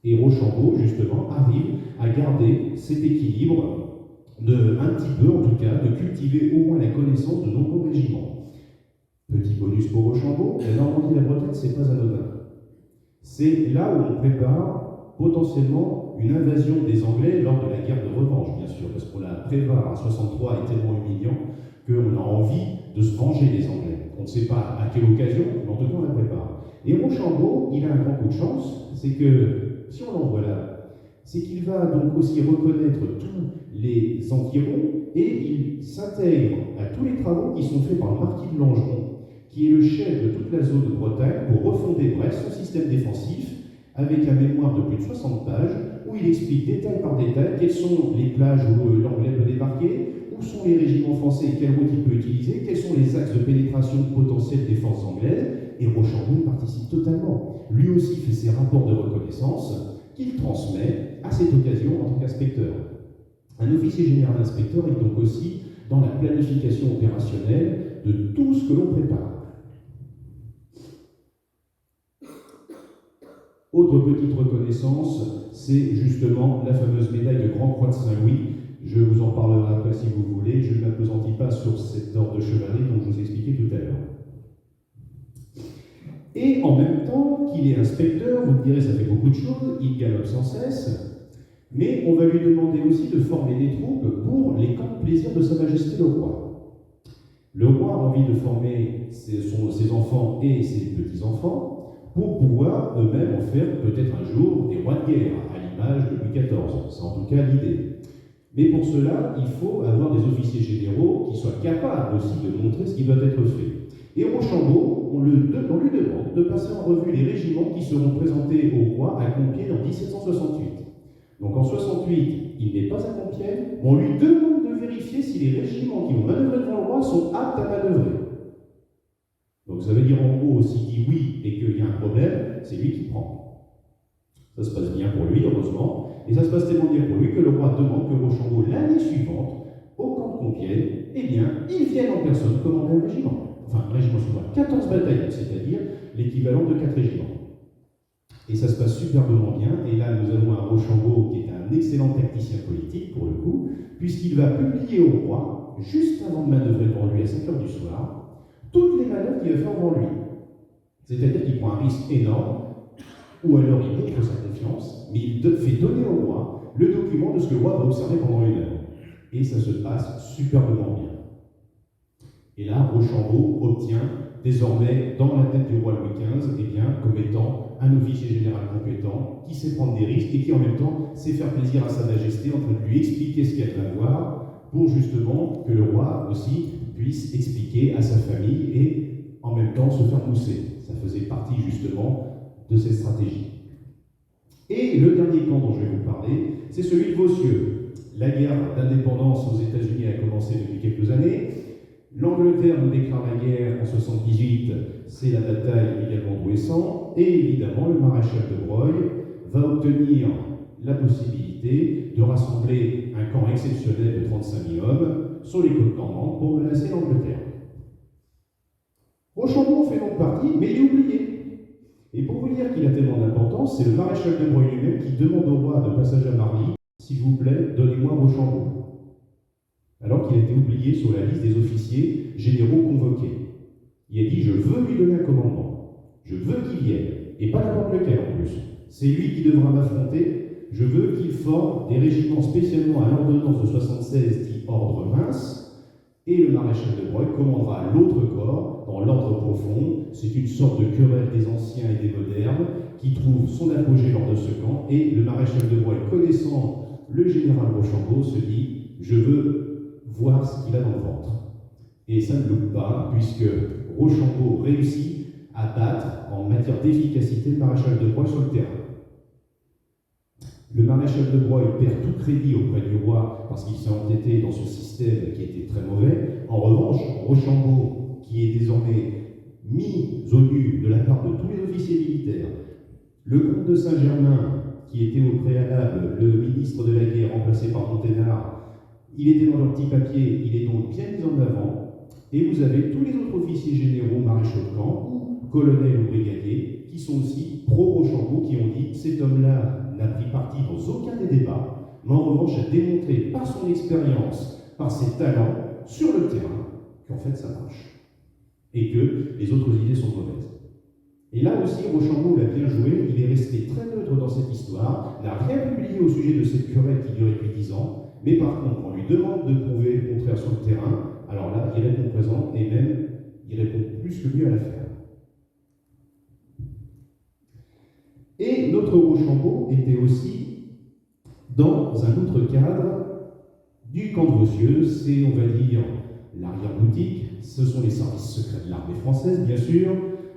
Et Rochambeau, justement, arrive à garder cet équilibre, un petit peu en tout cas, de cultiver au moins la connaissance de nombreux régiments. Petit bonus pour Rochambeau, la Normandie et la Bretagne, c'est pas anodin. C'est là où on prépare potentiellement une invasion des Anglais lors de la guerre de revanche, bien sûr, parce qu'on la prépare à 63 est tellement humiliant qu'on a envie de se venger des Anglais. On ne sait pas à quelle occasion, mais en tout cas on la prépare. Et Rochambeau, il a un grand coup de chance, c'est que, si on l'envoie là, c'est qu'il va donc aussi reconnaître tous les environs et il s'intègre à tous les travaux qui sont faits par le marquis de Langeron, qui est le chef de toute la zone de Bretagne, pour refonder Brest, son système défensif, avec un mémoire de plus de 60 pages, où il explique détail par détail quelles sont les plages où l'Anglais peut débarquer, où sont les régiments français et quelle route il peut utiliser, quels sont les axes de pénétration de potentielles défenses anglaises, et Rochambeau y participe totalement. Lui aussi fait ses rapports de reconnaissance qu'il transmet à cette occasion en tant qu'inspecteur. Un officier général inspecteur est donc aussi dans la planification opérationnelle de tout ce que l'on prépare. Autre petite reconnaissance, c'est justement la fameuse médaille de Grand Croix de Saint-Louis. Je vous en parlerai après si vous voulez. Je ne m'appesantis pas sur cet ordre de chevalerie dont je vous ai expliqué tout à l'heure. Et en même temps qu'il est inspecteur, vous me direz, ça fait beaucoup de choses, il galope sans cesse, mais on va lui demander aussi de former des troupes pour les camps de plaisir de Sa Majesté le Roi. Le roi a envie de former ses enfants et ses petits-enfants pour pouvoir eux-mêmes en faire peut-être un jour des rois de guerre, à l'image de Louis XIV. C'est en tout cas l'idée. Mais pour cela, il faut avoir des officiers généraux qui soient capables aussi de montrer ce qui doit être fait. Et Rochambeau, on lui demande de passer en revue les régiments qui seront présentés au roi à Compiègne en 1768. Donc en 68, il n'est pas à Compiègne, on lui demande de vérifier si les régiments qui vont manœuvrer devant le roi sont aptes à manœuvrer. Donc ça veut dire en gros, s'il dit oui et qu'il y a un problème, c'est lui qui prend. Ça se passe bien pour lui, heureusement, et ça se passe tellement bien pour lui que le roi demande que Rochambeau, l'année suivante, au camp de Compiègne, eh bien, il vienne en personne commander un régiment. Enfin, un régiment sur 14 bataillons, c'est-à-dire l'équivalent de 4 régiments. Et ça se passe superbement bien, et là nous avons un Rochambeau qui est un excellent tacticien politique, pour le coup, puisqu'il va publier au roi, juste avant de manœuvrer devant lui à 5h du soir, toutes les manœuvres qu'il va faire devant lui. C'est-à-dire qu'il prend un risque énorme, ou alors il montre sa confiance, mais il fait donner au roi le document de ce que le roi va observer pendant une heure. Et ça se passe superbement bien. Et là, Rochambeau obtient désormais dans la tête du roi Louis XV, eh bien, comme étant un officier général compétent, qui sait prendre des risques et qui en même temps sait faire plaisir à Sa Majesté en train de lui expliquer ce qu'il y a de voir, pour justement que le roi aussi puisse expliquer à sa famille et en même temps se faire pousser. Ça faisait partie justement de cette stratégie. Et le dernier camp dont je vais vous parler, c'est celui de Vaucieux. La guerre d'indépendance aux États-Unis a commencé depuis quelques années. L'Angleterre nous déclare la guerre en 78, c'est la bataille également d'Ouessant, et évidemment le maréchal de Broglie va obtenir la possibilité de rassembler un camp exceptionnel de 35 000 hommes sur les côtes normandes pour menacer l'Angleterre. Rochambeau en fait donc partie, mais il est oublié. Et pour vous dire qu'il a tellement d'importance, c'est le maréchal de Broglie lui-même qui demande au roi de passage à Marly, s'il vous plaît, donnez-moi Rochambeau. Alors qu'il a été oublié sur la liste des officiers généraux convoqués. Il a dit, je veux lui donner un commandement. Je veux qu'il vienne. Et pas n'importe lequel en plus. C'est lui qui devra m'affronter. Je veux qu'il forme des régiments spécialement à l'ordonnance de 76 dit Ordre Vince. Et le maréchal de Broglie commandera l'autre corps dans l'ordre profond. C'est une sorte de querelle des anciens et des modernes qui trouve son apogée lors de ce camp. Et le maréchal de Broglie, connaissant le général Rochambeau, se dit, je veux voir ce qu'il a dans le ventre. Et ça ne loupe pas, puisque Rochambeau réussit à battre en matière d'efficacité le maréchal de Broglie sur le terrain. Le maréchal de Broglie perd tout crédit auprès du roi parce qu'il s'est entêté dans ce système qui était très mauvais. En revanche, Rochambeau, qui est désormais mis au nu de la part de tous les officiers militaires, le comte de Saint-Germain, qui était au préalable le ministre de la guerre remplacé par Monténard, il était dans leur petit papier, il est donc bien mis en avant. Et vous avez tous les autres officiers généraux, maréchaux de camp, ou colonels ou brigadiers, qui sont aussi pro-Rochambeau, qui ont dit cet homme-là n'a pris parti dans aucun des débats, mais en revanche a démontré par son expérience, par ses talents, sur le terrain, qu'en fait ça marche. Et que les autres idées sont mauvaises. Et là aussi, Rochambeau l'a bien joué, il est resté très neutre dans cette histoire, n'a rien publié au sujet de cette querelle qui durait depuis 10 ans, mais par contre, on lui demande de prouver le contraire sur le terrain, alors là, il répond présent, et même, il répond plus que mieux à l'affaire. Et notre Rochambeau était aussi dans un autre cadre du camp de Vaucieux, c'est, on va dire, l'arrière-boutique, ce sont les services secrets de l'armée française, bien sûr.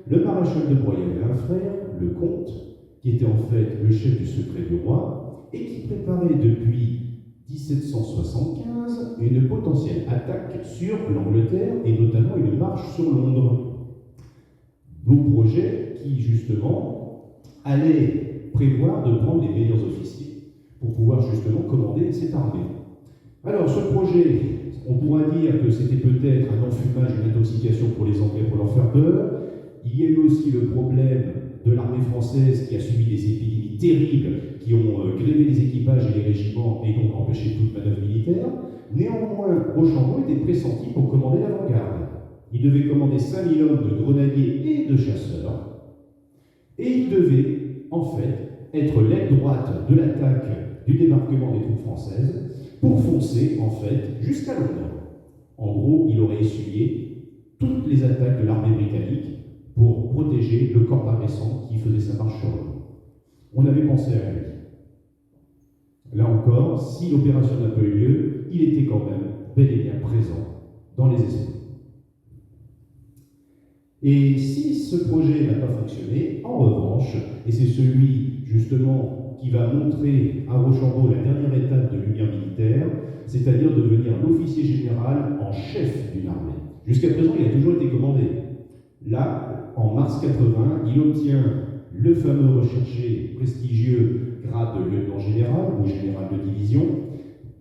Le maréchal de Broglie avait un frère, le comte, qui était en fait le chef du secret du roi, et qui préparait depuis 1775 une potentielle attaque sur l'Angleterre, et notamment une marche sur Londres. Beau projet qui, justement, allait prévoir de prendre les meilleurs officiers pour pouvoir justement commander cette armée. Alors, ce projet, on pourra dire que c'était peut-être un enfumage, une intoxication pour les Anglais pour leur faire peur. Il y a eu aussi le problème de l'armée française qui a subi des épidémies terribles qui ont grévé les équipages et les régiments et donc empêché toute manœuvre militaire. Néanmoins, Rochambeau était pressenti pour commander l'avant-garde. Il devait commander 5000 hommes de grenadiers et de chasseurs. Et il devait, en fait, être l'aile droite de l'attaque du débarquement des troupes françaises pour foncer, en fait, jusqu'à Londres. En gros, il aurait essuyé toutes les attaques de l'armée britannique pour protéger le corps d'armée-sang qui faisait sa marche sur Londres. On avait pensé à lui. Là encore, si l'opération n'a pas eu lieu, il était quand même bel et bien présent dans les esprits. Et si ce projet n'a pas fonctionné, en revanche, et c'est celui justement qui va montrer à Rochambeau la dernière étape de lumière militaire, c'est-à-dire devenir l'officier général en chef d'une armée. Jusqu'à présent, il a toujours été commandé. Là, en mars 80, il obtient le fameux recherché prestigieux grade de lieutenant général ou général de division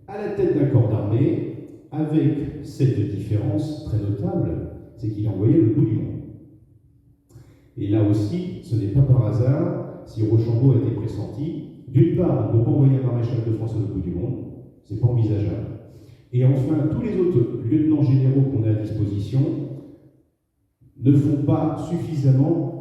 à la tête d'un corps d'armée, avec cette différence très notable, c'est qu'il envoyait le bout du monde. Et là aussi, ce n'est pas par hasard si Rochambeau a été pressenti. D'une part, on ne peut pas envoyer un maréchal de France au bout du monde, c'est pas envisageable. Et enfin, tous les autres lieutenants généraux qu'on a à disposition ne sont pas suffisamment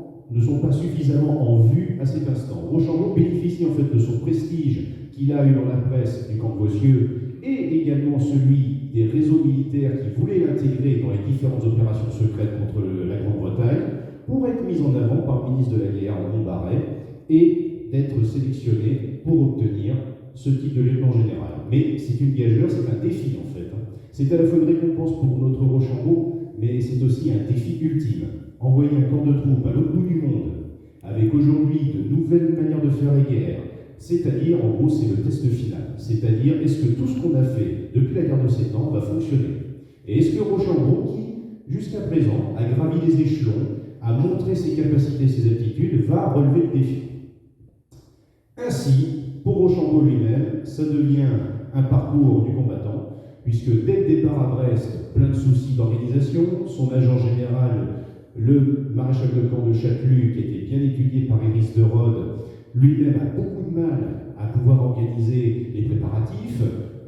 en vue à cet instant. Rochambeau bénéficie en fait de son prestige qu'il a eu dans la presse du camp de Vaucieux et également celui des réseaux militaires qui voulaient l'intégrer dans les différentes opérations secrètes contre la Grande-Bretagne pour être mis en avant par le ministre de la Guerre, Montbarret, et d'être sélectionné pour obtenir ce titre de lieutenant général. Mais c'est une gageure, c'est un défi en fait. C'est à la fois une récompense pour notre Rochambeau, mais c'est aussi un défi ultime. Envoyer un corps de troupes à l'autre bout du monde, avec aujourd'hui de nouvelles manières de faire la guerre, c'est-à-dire, en gros, c'est le test final. C'est-à-dire, est-ce que tout ce qu'on a fait depuis la guerre de 7 ans va fonctionner? Et est-ce que Rochambeau, qui, jusqu'à présent, a gravi les échelons, a montré ses capacités, ses aptitudes, va relever le défi? Ainsi, pour Rochambeau lui-même, ça devient un parcours du combattant, puisque dès le départ à Brest, plein de soucis d'organisation, son agent général, le maréchal de camp de Châtelus, qui était bien étudié par Iris de Rhodes, lui-même a beaucoup de mal à pouvoir organiser les préparatifs.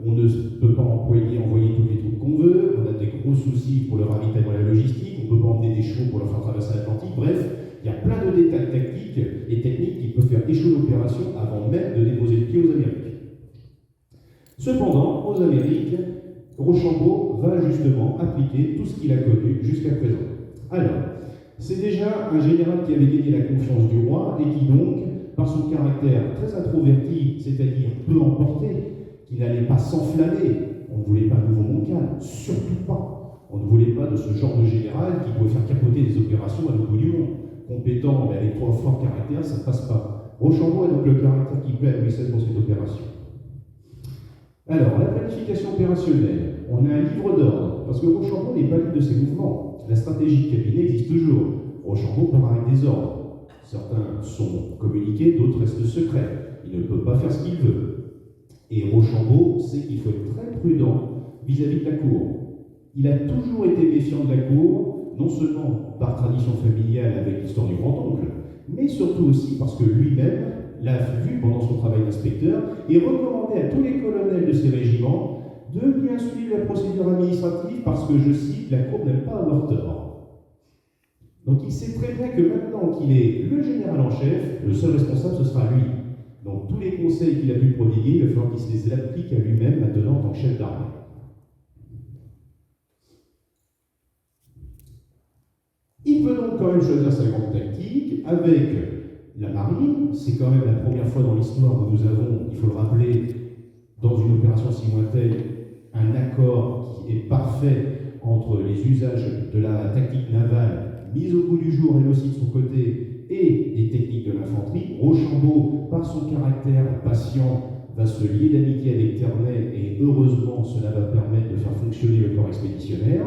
On ne peut pas envoyer toutes les troupes qu'on veut, on a des gros soucis pour le ravitaillement et la logistique, on ne peut pas emmener des chevaux pour leur faire traverser l'Atlantique, bref, il y a plein de détails tactiques et techniques qui peuvent faire échouer l'opération avant même de déposer le pied aux Amériques. Cependant, aux Amériques, Rochambeau va justement appliquer tout ce qu'il a connu jusqu'à présent. Alors, c'est déjà un général qui avait gagné la confiance du roi et qui donc, par son caractère très introverti, c'est-à-dire peu emporté, qui n'allait pas s'enflammer, on ne voulait pas de nouveau Montcalm, surtout pas. On ne voulait pas de ce genre de général qui pouvait faire capoter des opérations à l'autre bout du monde. Compétent, mais avec trop fort caractère, ça ne passe pas. Rochambeau a donc le caractère qui plaît à Louis XVI pour cette opération. Alors, la planification opérationnelle. On a un livre d'ordre, parce que Rochambeau n'est pas libre de ses mouvements. La stratégie de cabinet existe toujours. Rochambeau part avec des ordres. Certains sont communiqués, d'autres restent secrets. il ne peut pas faire ce qu'il veut. Et Rochambeau sait qu'il faut être très prudent vis-à-vis de la cour. Il a toujours été méfiant de la cour, non seulement par tradition familiale avec l'histoire du grand-oncle, mais surtout aussi parce que lui-même l'a vu pendant son travail d'inspecteur et recommandait à tous les colonels de ces régiments de bien suivre la procédure administrative parce que, je cite, la cour n'aime pas avoir tort. Donc il sait très bien que maintenant qu'il est le général en chef, le seul responsable, ce sera lui. Donc tous les conseils qu'il a pu prodiguer, il va falloir qu'il se les applique à lui-même maintenant en tant que chef d'armée. Il peut donc quand même choisir sa grande tactique avec la marine. C'est quand même la première fois dans l'histoire où nous avons, il faut le rappeler, dans une opération si lointaine, un accord qui est parfait entre les usages de la tactique navale mise au bout du jour, elle aussi de son côté, et des techniques de l'infanterie. Rochambeau, par son caractère patient, va se lier d'amitié avec Ternay et heureusement cela va permettre de faire fonctionner le corps expéditionnaire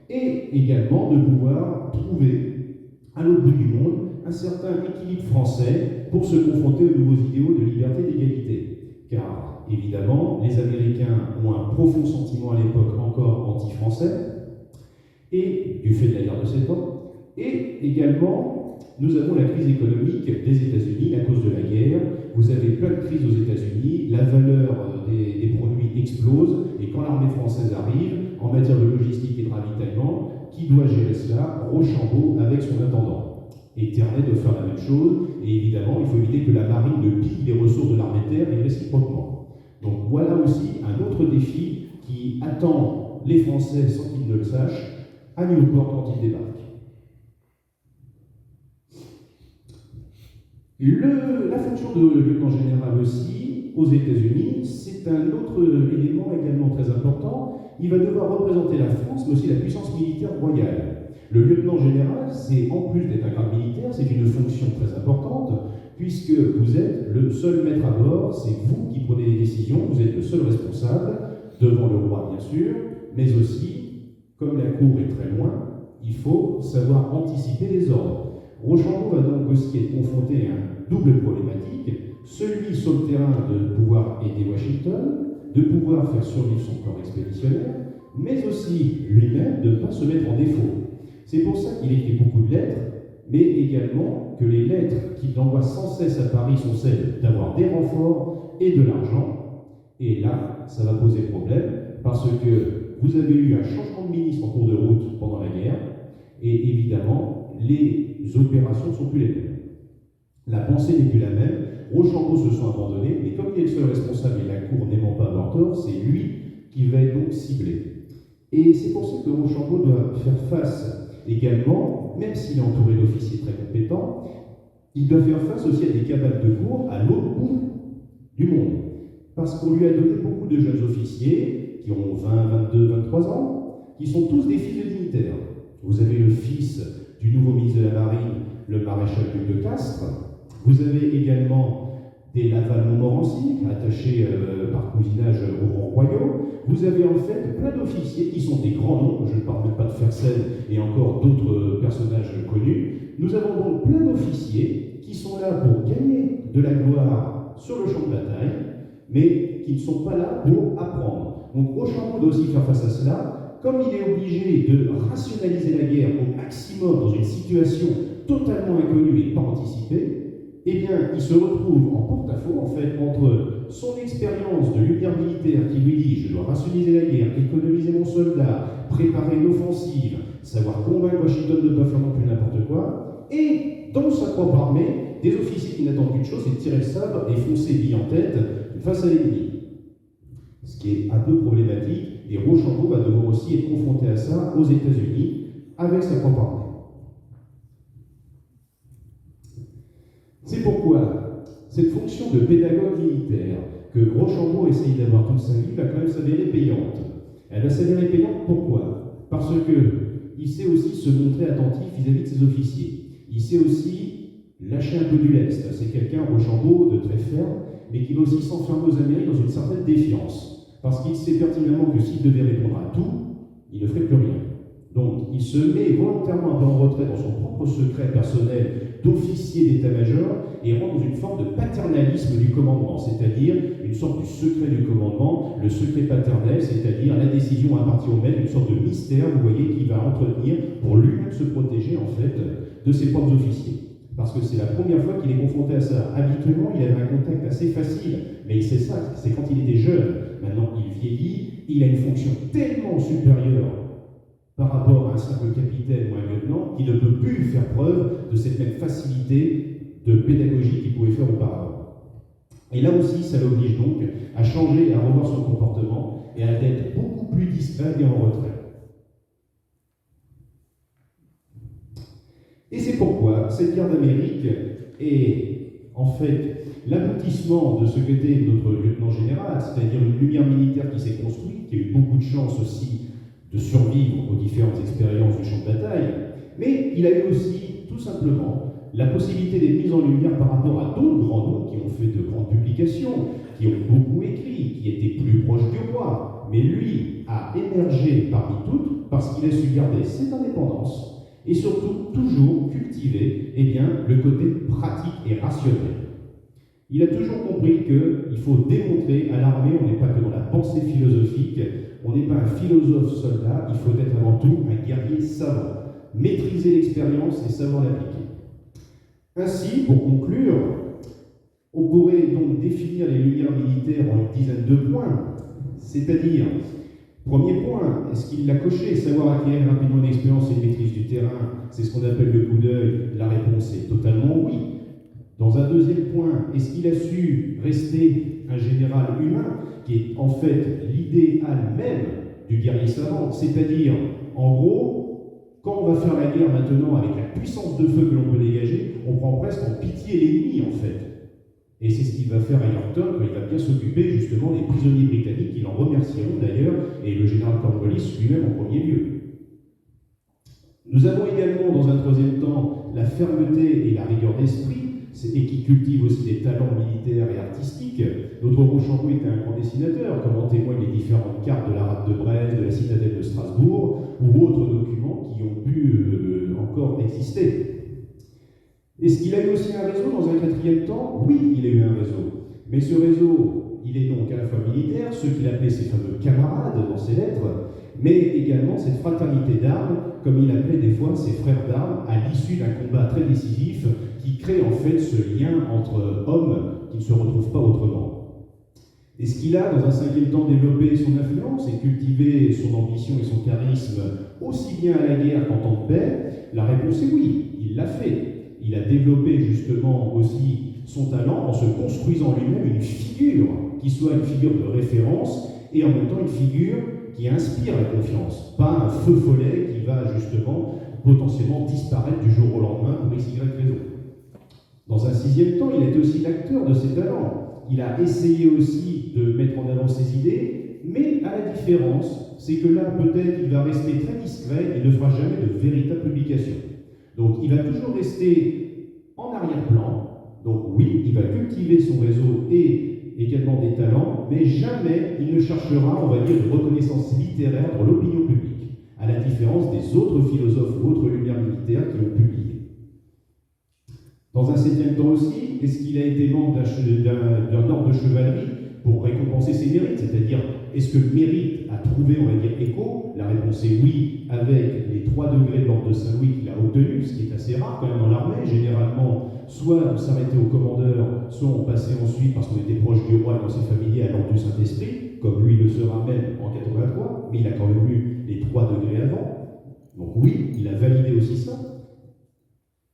et également de pouvoir trouver à l'autre bout du monde un certain équilibre français pour se confronter aux nouveaux idéaux de liberté et d'égalité. Car évidemment, les Américains ont un profond sentiment à l'époque encore anti-français et du fait de la guerre de 7 ans. Et également, nous avons la crise économique des États-Unis à cause de la guerre. Vous avez plein de crises aux États-Unis, la valeur des produits explose, et quand l'armée française arrive, en matière de logistique et de ravitaillement, qui doit gérer cela? Rochambeau avec son intendant. Et Ternay doit faire la même chose, et évidemment, il faut éviter que la marine ne pille les ressources de l'armée de terre et réciproquement. Donc voilà aussi un autre défi qui attend les Français sans qu'ils ne le sachent à Newport quand ils débarquent. La fonction de lieutenant général aussi, aux États-Unis, c'est un autre élément également très important. Il va devoir représenter la France, mais aussi la puissance militaire royale. Le lieutenant général, c'est en plus d'être un grade militaire, c'est une fonction très importante, puisque vous êtes le seul maître à bord, c'est vous qui prenez les décisions, vous êtes le seul responsable, devant le roi bien sûr, mais aussi, comme la cour est très loin, il faut savoir anticiper les ordres. Rochambeau va donc aussi être confronté à une double problématique, celui sur le terrain de pouvoir aider Washington, de pouvoir faire survivre son corps expéditionnaire, mais aussi lui-même de ne pas se mettre en défaut. C'est pour ça qu'il écrit beaucoup de lettres, mais également que les lettres qu'il envoie sans cesse à Paris sont celles d'avoir des renforts et de l'argent. Et là, ça va poser problème, parce que vous avez eu un changement de ministre en cours de route pendant la guerre, et évidemment, les opérations ne sont plus les mêmes. La pensée n'est plus la même. Rochambeau se sent abandonné, mais comme il est le seul responsable et la cour n'aimant pas avoir tort, c'est lui qui va être donc ciblé. Et c'est pour ça que Rochambeau doit faire face également, même s'il est entouré d'officiers très compétents, il doit faire face aussi à des cabales de cour à l'autre bout du monde. Parce qu'on lui a donné beaucoup de jeunes officiers qui ont 20, 22, 23 ans, qui sont tous des fils de dignitaires. Vous avez le fils du nouveau ministre de la Marine, le maréchal Duc de Castres. Vous avez également des Laval-Montmorency, attachés par cousinage aux rangs royaux. Vous avez en fait plein d'officiers qui sont des grands noms, je ne parle même pas de Fersen et encore d'autres personnages connus. Nous avons donc plein d'officiers qui sont là pour gagner de la gloire sur le champ de bataille, mais qui ne sont pas là pour apprendre. Donc Rochambeau doit aussi faire face à cela. Comme il est obligé de rationaliser la guerre au maximum dans une situation totalement inconnue et pas anticipée, eh bien, il se retrouve en porte-à-faux, en fait, entre son expérience de lumière militaire qui lui dit « je dois rationaliser la guerre, économiser mon soldat, préparer une offensive, savoir convaincre Washington de ne pas faire non plus n'importe quoi », et dans sa propre armée, des officiers qui n'attendent qu'une chose, c'est de tirer le sabre et foncer bille en tête face à l'ennemi. Ce qui est un peu problématique, et Rochambeau va devoir aussi être confronté à ça aux États-Unis avec sa propre armée. C'est pourquoi cette fonction de pédagogue militaire que Rochambeau essaye d'avoir toute sa vie va quand même s'avérer payante. Elle va s'avérer payante pourquoi? Parce qu'il sait aussi se montrer attentif vis-à-vis de ses officiers. Il sait aussi lâcher un peu du lest. C'est quelqu'un, Rochambeau, de très ferme, mais qui va aussi s'enfermer aux Amériques dans une certaine défiance. Parce qu'il sait pertinemment que s'il devait répondre à tout, il ne ferait plus rien. Donc, il se met volontairement un peu en retrait dans son propre secret personnel d'officier d'état-major et rentre dans une forme de paternalisme du commandement, c'est-à-dire une sorte du secret du commandement, le secret paternel, c'est-à-dire la décision appartient au maître, une sorte de mystère, vous voyez, qu'il va entretenir pour lui-même se protéger, en fait, de ses propres officiers. Parce que c'est la première fois qu'il est confronté à ça. Habituellement, il avait un contact assez facile, mais il sait ça, c'est quand il était jeune. Maintenant, il vieillit, il a une fonction tellement supérieure par rapport à un simple capitaine ou un lieutenant qu'il ne peut plus faire preuve de cette même facilité de pédagogie qu'il pouvait faire auparavant. Et là aussi, ça l'oblige donc à changer, à revoir son comportement et à être beaucoup plus discret et en retrait. Et c'est pourquoi cette guerre d'Amérique est en fait l'aboutissement de ce qu'était notre lieutenant général, c'est-à-dire une lumière militaire qui s'est construite, qui a eu beaucoup de chance aussi de survivre aux différentes expériences du champ de bataille, mais il a eu aussi, tout simplement, la possibilité d'être mis en lumière par rapport à d'autres grands noms qui ont fait de grandes publications, qui ont beaucoup écrit, qui étaient plus proches du roi. Mais lui a émergé parmi toutes parce qu'il a su garder cette indépendance et surtout toujours cultiver le côté pratique et rationnel. Il a toujours compris qu'il faut démontrer à l'armée, on n'est pas que dans la pensée philosophique, on n'est pas un philosophe soldat, il faut être avant tout un guerrier savant, maîtriser l'expérience et savoir l'appliquer. Ainsi, pour conclure, on pourrait donc définir les lumières militaires en une dizaine de points, c'est-à-dire, premier point, est-ce qu'il l'a coché, savoir acquérir rapidement une expérience et une maîtrise du terrain, c'est ce qu'on appelle le coup d'œil, la réponse est totalement oui. Dans un deuxième point, est-ce qu'il a su rester un général humain, qui est en fait l'idéal même du guerrier savant, c'est-à-dire, en gros, quand on va faire la guerre maintenant avec la puissance de feu que l'on peut dégager, on prend presque en pitié l'ennemi en fait. Et c'est ce qu'il va faire à Yorktown quand il va bien s'occuper justement des prisonniers britanniques, qui l'en remercieront d'ailleurs, et le général Cornwallis lui-même en premier lieu. Nous avons également, dans un troisième temps, la fermeté et la rigueur d'esprit, et qui cultive aussi des talents militaires et artistiques. Notre Rochambeau était un grand dessinateur, comme en témoignent les différentes cartes de la rade de Brest, de la citadelle de Strasbourg, ou autres documents qui ont pu encore exister. Est-ce qu'il a eu aussi un réseau dans un quatrième temps? Oui, il a eu un réseau. Mais ce réseau, il est donc à la fois militaire, ceux qu'il appelait ses fameux camarades dans ses lettres, mais également cette fraternité d'armes, comme il appelait des fois ses frères d'armes, à l'issue d'un combat très décisif qui crée en fait ce lien entre hommes qui ne se retrouvent pas autrement. Est-ce qu'il a, dans un cinquième temps, développé son influence et cultivé son ambition et son charisme aussi bien à la guerre qu'en temps de paix? La réponse est oui, il l'a fait. Il a développé justement aussi son talent en se construisant lui-même une figure qui soit une figure de référence et en même temps une figure qui inspire la confiance, pas un feu follet qui va justement potentiellement disparaître du jour au lendemain pour x, y raison. Dans un sixième temps, il était aussi l'acteur de ses talents. Il a essayé aussi de mettre en avant ses idées, mais à la différence, c'est que là, peut-être, il va rester très discret et ne fera jamais de véritable publication. Donc, il va toujours rester en arrière-plan. Donc, oui, il va cultiver son réseau et également des talents, mais jamais il ne cherchera, on va dire, une reconnaissance littéraire dans l'opinion publique, à la différence des autres philosophes ou autres lumières militaires qui ont publié. Dans un septième temps aussi, est-ce qu'il a été membre d'un ordre de chevalerie pour récompenser ses mérites? C'est-à-dire, est-ce que le mérite a trouvé, on va dire, écho? La réponse est oui, avec les 3 degrés de l'ordre de Saint-Louis qu'il a obtenu, ce qui est assez rare quand même dans l'armée. Généralement, soit on s'arrêtait au commandeur, soit on passait ensuite, parce qu'on était proche du roi et dans ses familiers, à l'ordre du Saint-Esprit, comme lui le sera même en 83, mais il a quand même eu les 3 degrés avant. Donc oui, il a validé aussi ça.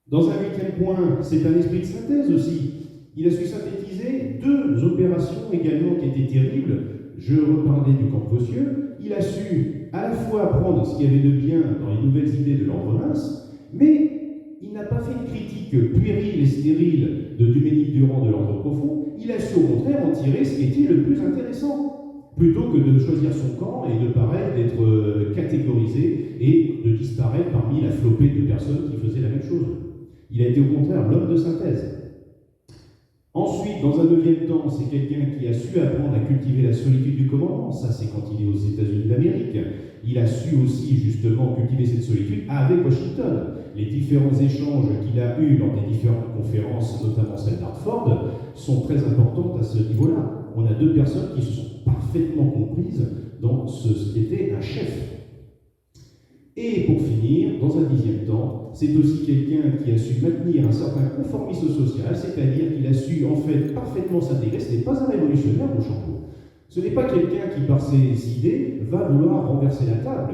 Dans un huitième point, c'est un esprit de synthèse aussi. Il a su synthétiser 2 opérations également qui étaient terribles. Je reparlais du camp de Vaucieux. Il a su à la fois prendre ce qu'il y avait de bien dans les nouvelles idées de l'Ordre-Mince, mais il n'a pas fait une critique puérile et stérile de Duménil-Durand de l'Ordre profond. Il a su au contraire en tirer ce qui était le plus intéressant, plutôt que de choisir son camp et de paraître d'être catégorisé et de disparaître parmi la flopée de personnes qui faisaient la même chose. Il a été au contraire l'homme de synthèse. Ensuite, dans un neuvième temps, c'est quelqu'un qui a su apprendre à cultiver la solitude du commandement. Ça, c'est quand il est aux États-Unis d'Amérique. Il a su aussi, justement, cultiver cette solitude avec Washington. Les différents échanges qu'il a eus lors des différentes conférences, notamment celle d'Hartford, sont très importantes à ce niveau-là. On a deux personnes qui se sont parfaitement comprises dans ce qui était un chef. Et pour finir, dans un dixième temps, c'est aussi quelqu'un qui a su maintenir un certain conformisme social, c'est-à-dire qu'il a su en fait parfaitement s'intégrer. Ce n'est pas un révolutionnaire, Rochambeau. Ce n'est pas quelqu'un qui, par ses idées, va vouloir renverser la table.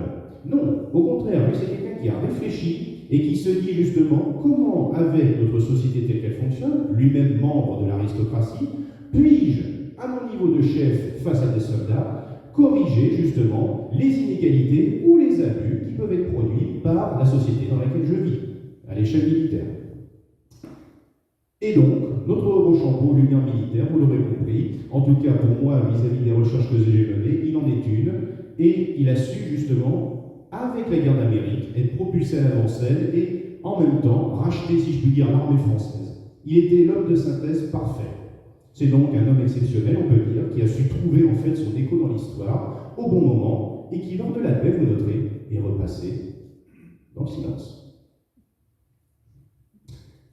Non, au contraire, lui, c'est quelqu'un qui a réfléchi et qui se dit justement comment, avec notre société telle qu'elle fonctionne, lui-même membre de l'aristocratie, puis-je, à mon niveau de chef face à des soldats, corriger justement les inégalités ou les abus qui peuvent être produits par la société dans laquelle je vis, à l'échelle militaire. Et donc, notre Rochambeau, lumière militaire, vous l'aurez compris, en tout cas pour moi, vis-à-vis des recherches que j'ai menées, il en est une, et il a su justement, avec la guerre d'Amérique, être propulsé à l'avant-scène et en même temps racheter, si je puis dire, l'armée française. Il était l'homme de synthèse parfait. C'est donc un homme exceptionnel, on peut dire, qui a su trouver en fait son écho dans l'histoire au bon moment et qui, lors de la paix, vous noterez, est repassé dans le silence.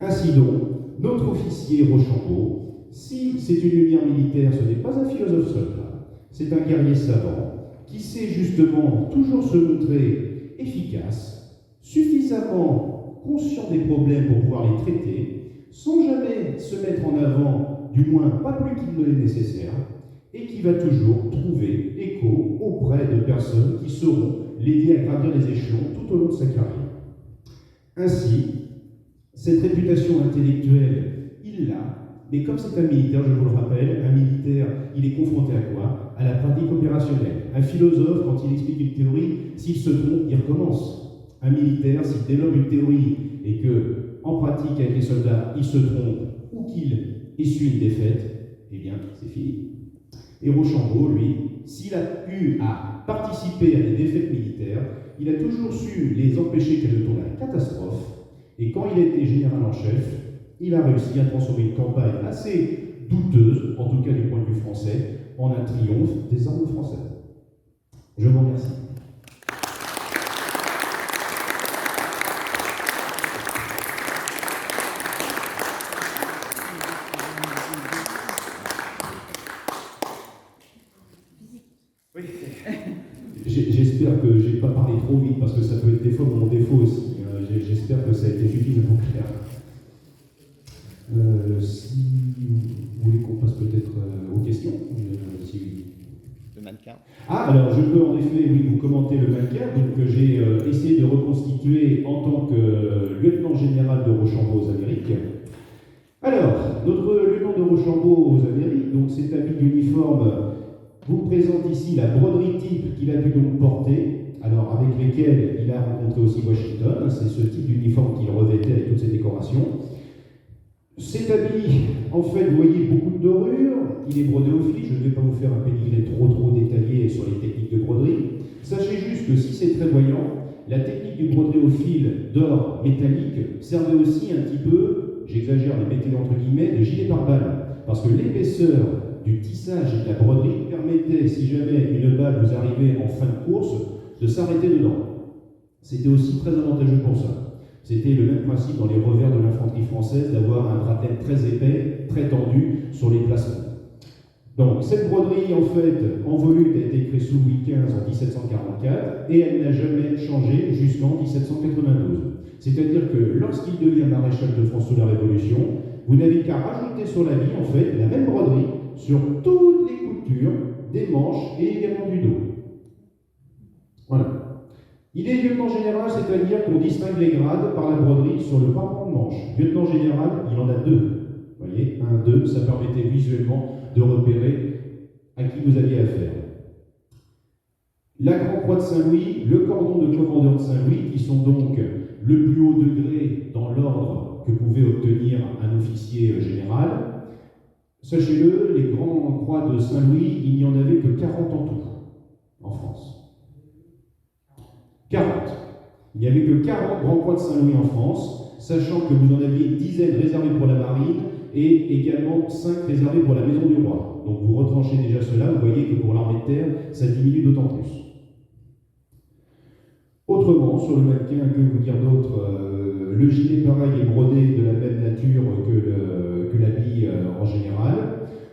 Ainsi donc, notre officier Rochambeau, si c'est une lumière militaire, ce n'est pas un philosophe soldat, c'est un guerrier savant qui sait justement toujours se montrer efficace, suffisamment conscient des problèmes pour pouvoir les traiter, sans jamais se mettre en avant, du moins pas plus qu'il ne l'est nécessaire, et qui va toujours trouver écho auprès de personnes qui sauront l'aider à gravir les échelons tout au long de sa carrière. Ainsi, cette réputation intellectuelle, il l'a, mais comme c'est un militaire, je vous le rappelle, un militaire, il est confronté à quoi? À la pratique opérationnelle. Un philosophe, quand il explique une théorie, s'il se trompe, il recommence. Un militaire, s'il développe une théorie et que, en pratique avec les soldats, il se trompe ou qu'il essuie une défaite, eh bien, c'est fini. Et Rochambeau, lui, s'il a eu à participer à des défaites militaires, il a toujours su les empêcher qu'elles ne tournent à la catastrophe. Et quand il était général en chef, il a réussi à transformer une campagne assez douteuse, en tout cas du point de vue français, en un triomphe des armes françaises. Je vous remercie. J'espère que je n'ai pas parlé trop vite, parce que ça peut être des fois mon défaut aussi. J'espère que ça a été suffisamment clair. Si vous voulez qu'on passe peut-être aux questions. Le mannequin. Ah, alors je peux en effet, oui, vous commenter le mannequin. Donc j'ai essayé de reconstituer en tant que lieutenant général de Rochambeau aux Amériques. Alors, notre lieutenant de Rochambeau aux Amériques, donc cet habit d'uniforme, vous présente ici la broderie type qu'il a pu donc porter, alors avec lesquelles il a rencontré aussi Washington. C'est ce type d'uniforme qu'il revêtait avec toutes ses décorations. Cet habit, en fait, vous voyez beaucoup de dorures, il est brodé au fil. Je ne vais pas vous faire un pédigré trop détaillé sur les techniques de broderie. Sachez juste que si c'est très voyant, la technique du broderie au fil d'or métallique servait aussi un petit peu, j'exagère, mais mettez entre guillemets, de gilet pare-balles. Parce que l'épaisseur du tissage et de la broderie permettait, si jamais une balle vous arrivait en fin de course, de s'arrêter dedans. C'était aussi très avantageux pour ça. C'était le même principe dans les revers de l'infanterie française d'avoir un drap très épais, très tendu sur les placements. Donc cette broderie, en fait, en volute, a été créée sous Louis XV en 1744 et elle n'a jamais changé jusqu'en 1792. C'est-à-dire que lorsqu'il devient maréchal de France sous la Révolution, vous n'avez qu'à rajouter sur la vie, en fait, la même broderie sur toutes les coutures des manches et également du dos. Voilà. Il est lieutenant général, c'est-à-dire qu'on distingue les grades par la broderie sur le parement de manche. Lieutenant général, il en a deux. Vous voyez, 1, 2, ça permettait visuellement de repérer à qui vous aviez affaire. La Grand Croix de Saint-Louis, le cordon de commandeur de Saint-Louis, qui sont donc le plus haut degré dans l'ordre que pouvait obtenir un officier général. Sachez-le, les Grands Croix de Saint-Louis, il n'y en avait que 40 en tout, en France. 40. Il n'y avait que 40 Grands Croix de Saint-Louis en France, sachant que vous en aviez une dizaine réservées pour la marine et également 5 réservés pour la maison du roi. Donc vous retranchez déjà cela, vous voyez que pour l'armée de terre, ça diminue d'autant plus. Autrement, sur le mannequin, que vous dire d'autre, le gilet pareil est brodé de la même nature que l'habit en général.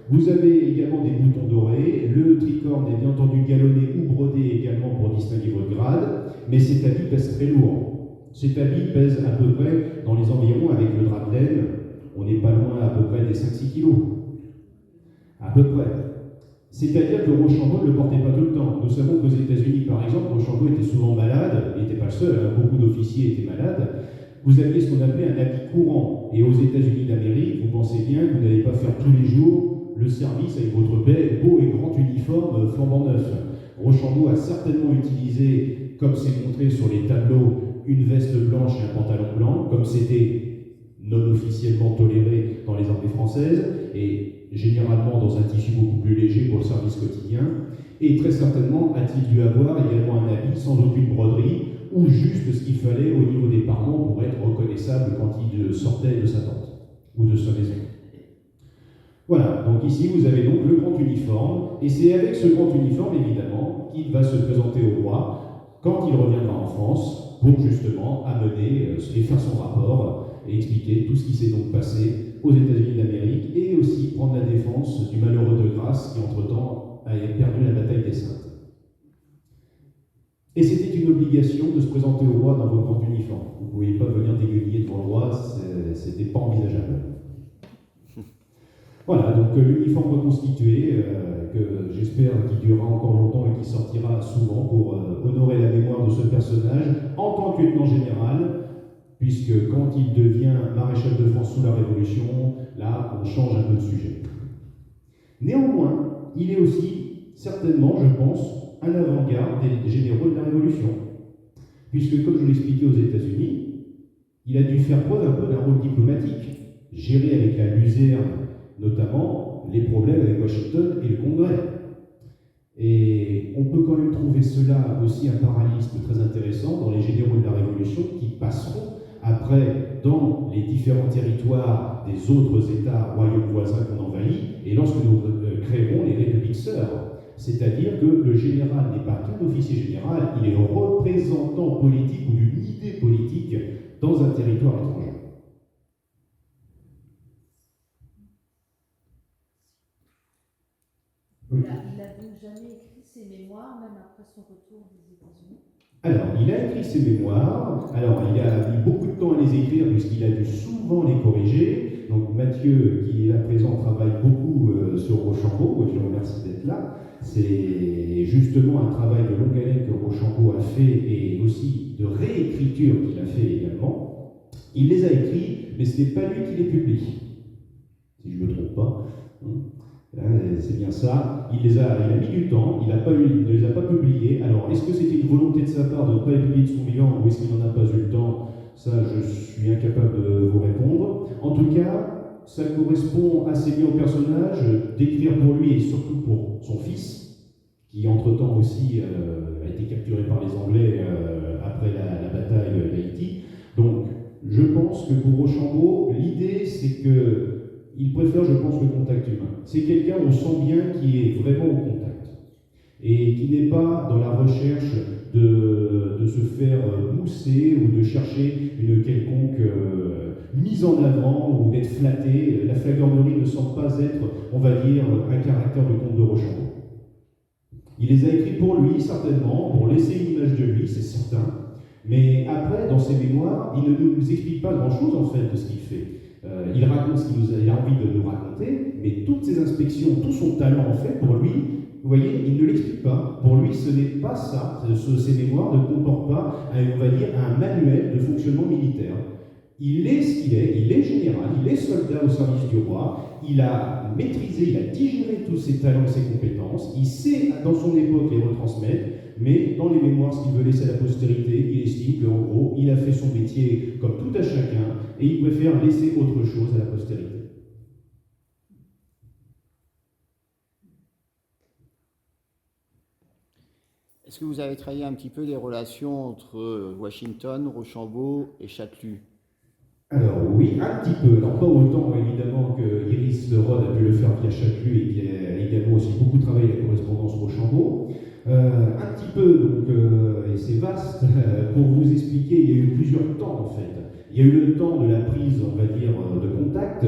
Vous avez également des boutons dorés, le tricorne est bien entendu galonné ou brodé également pour distinguer votre grade, mais cet habit pèse très lourd. Cet habit pèse à peu près dans les environs, avec le drap de laine, on n'est pas loin à peu près des 5-6 kilos. À peu près. C'est-à-dire que Rochambeau ne le portait pas tout le temps. Nous savons qu'aux États-Unis, par exemple, Rochambeau était souvent malade, il n'était pas le seul, hein, beaucoup d'officiers étaient malades. Vous aviez ce qu'on appelait un habit courant. Et aux États-Unis d'Amérique, vous pensez bien que vous n'allez pas faire tous les jours le service avec votre beau et grand uniforme flambant neuf. Rochambeau a certainement utilisé, comme c'est montré sur les tableaux, une veste blanche et un pantalon blanc, comme c'était non officiellement toléré dans les armées françaises, et généralement dans un tissu beaucoup plus léger pour le service quotidien, et très certainement a-t-il dû avoir également un habit sans aucune broderie, ou juste ce qu'il fallait au niveau des parements pour être reconnaissable quand il sortait de sa tente, ou de sa maison. Voilà, donc ici vous avez donc le grand uniforme, et c'est avec ce grand uniforme évidemment qu'il va se présenter au roi quand il reviendra en France pour justement amener et faire son rapport et expliquer tout ce qui s'est donc passé aux États-Unis d'Amérique et aussi prendre la défense du malheureux de Grasse qui entre-temps a perdu la bataille des Saintes. Et c'était une obligation de se présenter au roi dans votre grand uniforme. Vous ne pouviez pas venir dégueuiller devant le roi, c'était pas envisageable. Voilà, donc l'uniforme reconstitué, que j'espère qu'il durera encore longtemps et qui sortira souvent pour honorer la mémoire de ce personnage en tant que lieutenant général, puisque quand il devient maréchal de France sous la Révolution, là, on change un peu de sujet. Néanmoins, il est aussi, certainement, je pense, un avant-garde des généraux de la Révolution, puisque, comme je l'expliquais aux États-Unis, il a dû faire preuve un peu d'un rôle diplomatique, gérer avec la luzerne, notamment, les problèmes avec Washington et le Congrès. Et on peut quand même trouver cela aussi un parallélisme très intéressant dans les généraux de la Révolution qui passeront après dans les différents territoires des autres États, royaumes voisins qu'on envahit, et lorsque nous créerons les républiques sœurs. C'est-à-dire que le général n'est pas qu'un officier général, il est le représentant politique ou d'une idée politique dans un territoire étranger. Oui. Il n'a donc jamais écrit ses mémoires, même après son retour des États-Unis. Alors, il a écrit ses mémoires. Alors, il a mis beaucoup de temps à les écrire puisqu'il a dû souvent les corriger. Donc, Mathieu, qui est là présent, travaille beaucoup sur Rochambeau. Je le remercie d'être là. C'est justement un travail de longue haleine que Rochambeau a fait et aussi de réécriture qu'il a fait également. Il les a écrits, mais ce n'est pas lui qui les publie, si je ne me trompe pas. C'est bien ça. Il a mis du temps, il ne les a pas publiés. Alors, est-ce que c'était une volonté de sa part de ne pas les publier de son vivant ou est-ce qu'il n'en a pas eu le temps? Ça, je suis incapable de vous répondre. En tout cas, ça correspond assez bien au personnage d'écrire pour lui et surtout pour son fils, qui entre-temps aussi a été capturé par les Anglais après la bataille d'Haïti. Donc, je pense que pour Rochambeau, l'idée, c'est que il préfère, je pense, le contact humain. C'est quelqu'un, on sent bien, qui est vraiment au contact. Et qui n'est pas dans la recherche de se faire mousser ou de chercher une quelconque mise en avant ou d'être flatté. La flagornerie ne semble pas être, on va dire, un caractère du comte de Rochambeau. Il les a écrits pour lui, certainement, pour laisser une image de lui, c'est certain. Mais après, dans ses mémoires, il ne nous explique pas grand-chose, en fait, de ce qu'il fait. Il raconte ce qu'il a envie de nous raconter, mais toutes ses inspections, tout son talent en fait, pour lui, vous voyez, il ne l'explique pas. Pour lui, ce n'est pas ça. Ces mémoires ne comportent pas, on va dire, un manuel de fonctionnement militaire. Il est ce qu'il est, il est général, il est soldat au service du roi, il a maîtrisé, il a digéré tous ses talents et ses compétences, il sait dans son époque les retransmettre, mais dans les mémoires, ce qu'il veut laisser à la postérité, il estime qu'en gros, il a fait son métier comme tout à chacun, et il préfère laisser autre chose à la postérité. Est-ce que vous avez travaillé un petit peu les relations entre Washington, Rochambeau et Châtelus? Alors oui, un petit peu. Alors pas autant évidemment que Iris Lerod a pu le faire via Châtelet et qui a également aussi beaucoup travaillé la correspondance Rochambeau. Un petit peu, donc, et c'est vaste, pour vous expliquer, il y a eu plusieurs temps en fait. Il y a eu le temps de la prise, on va dire, de contact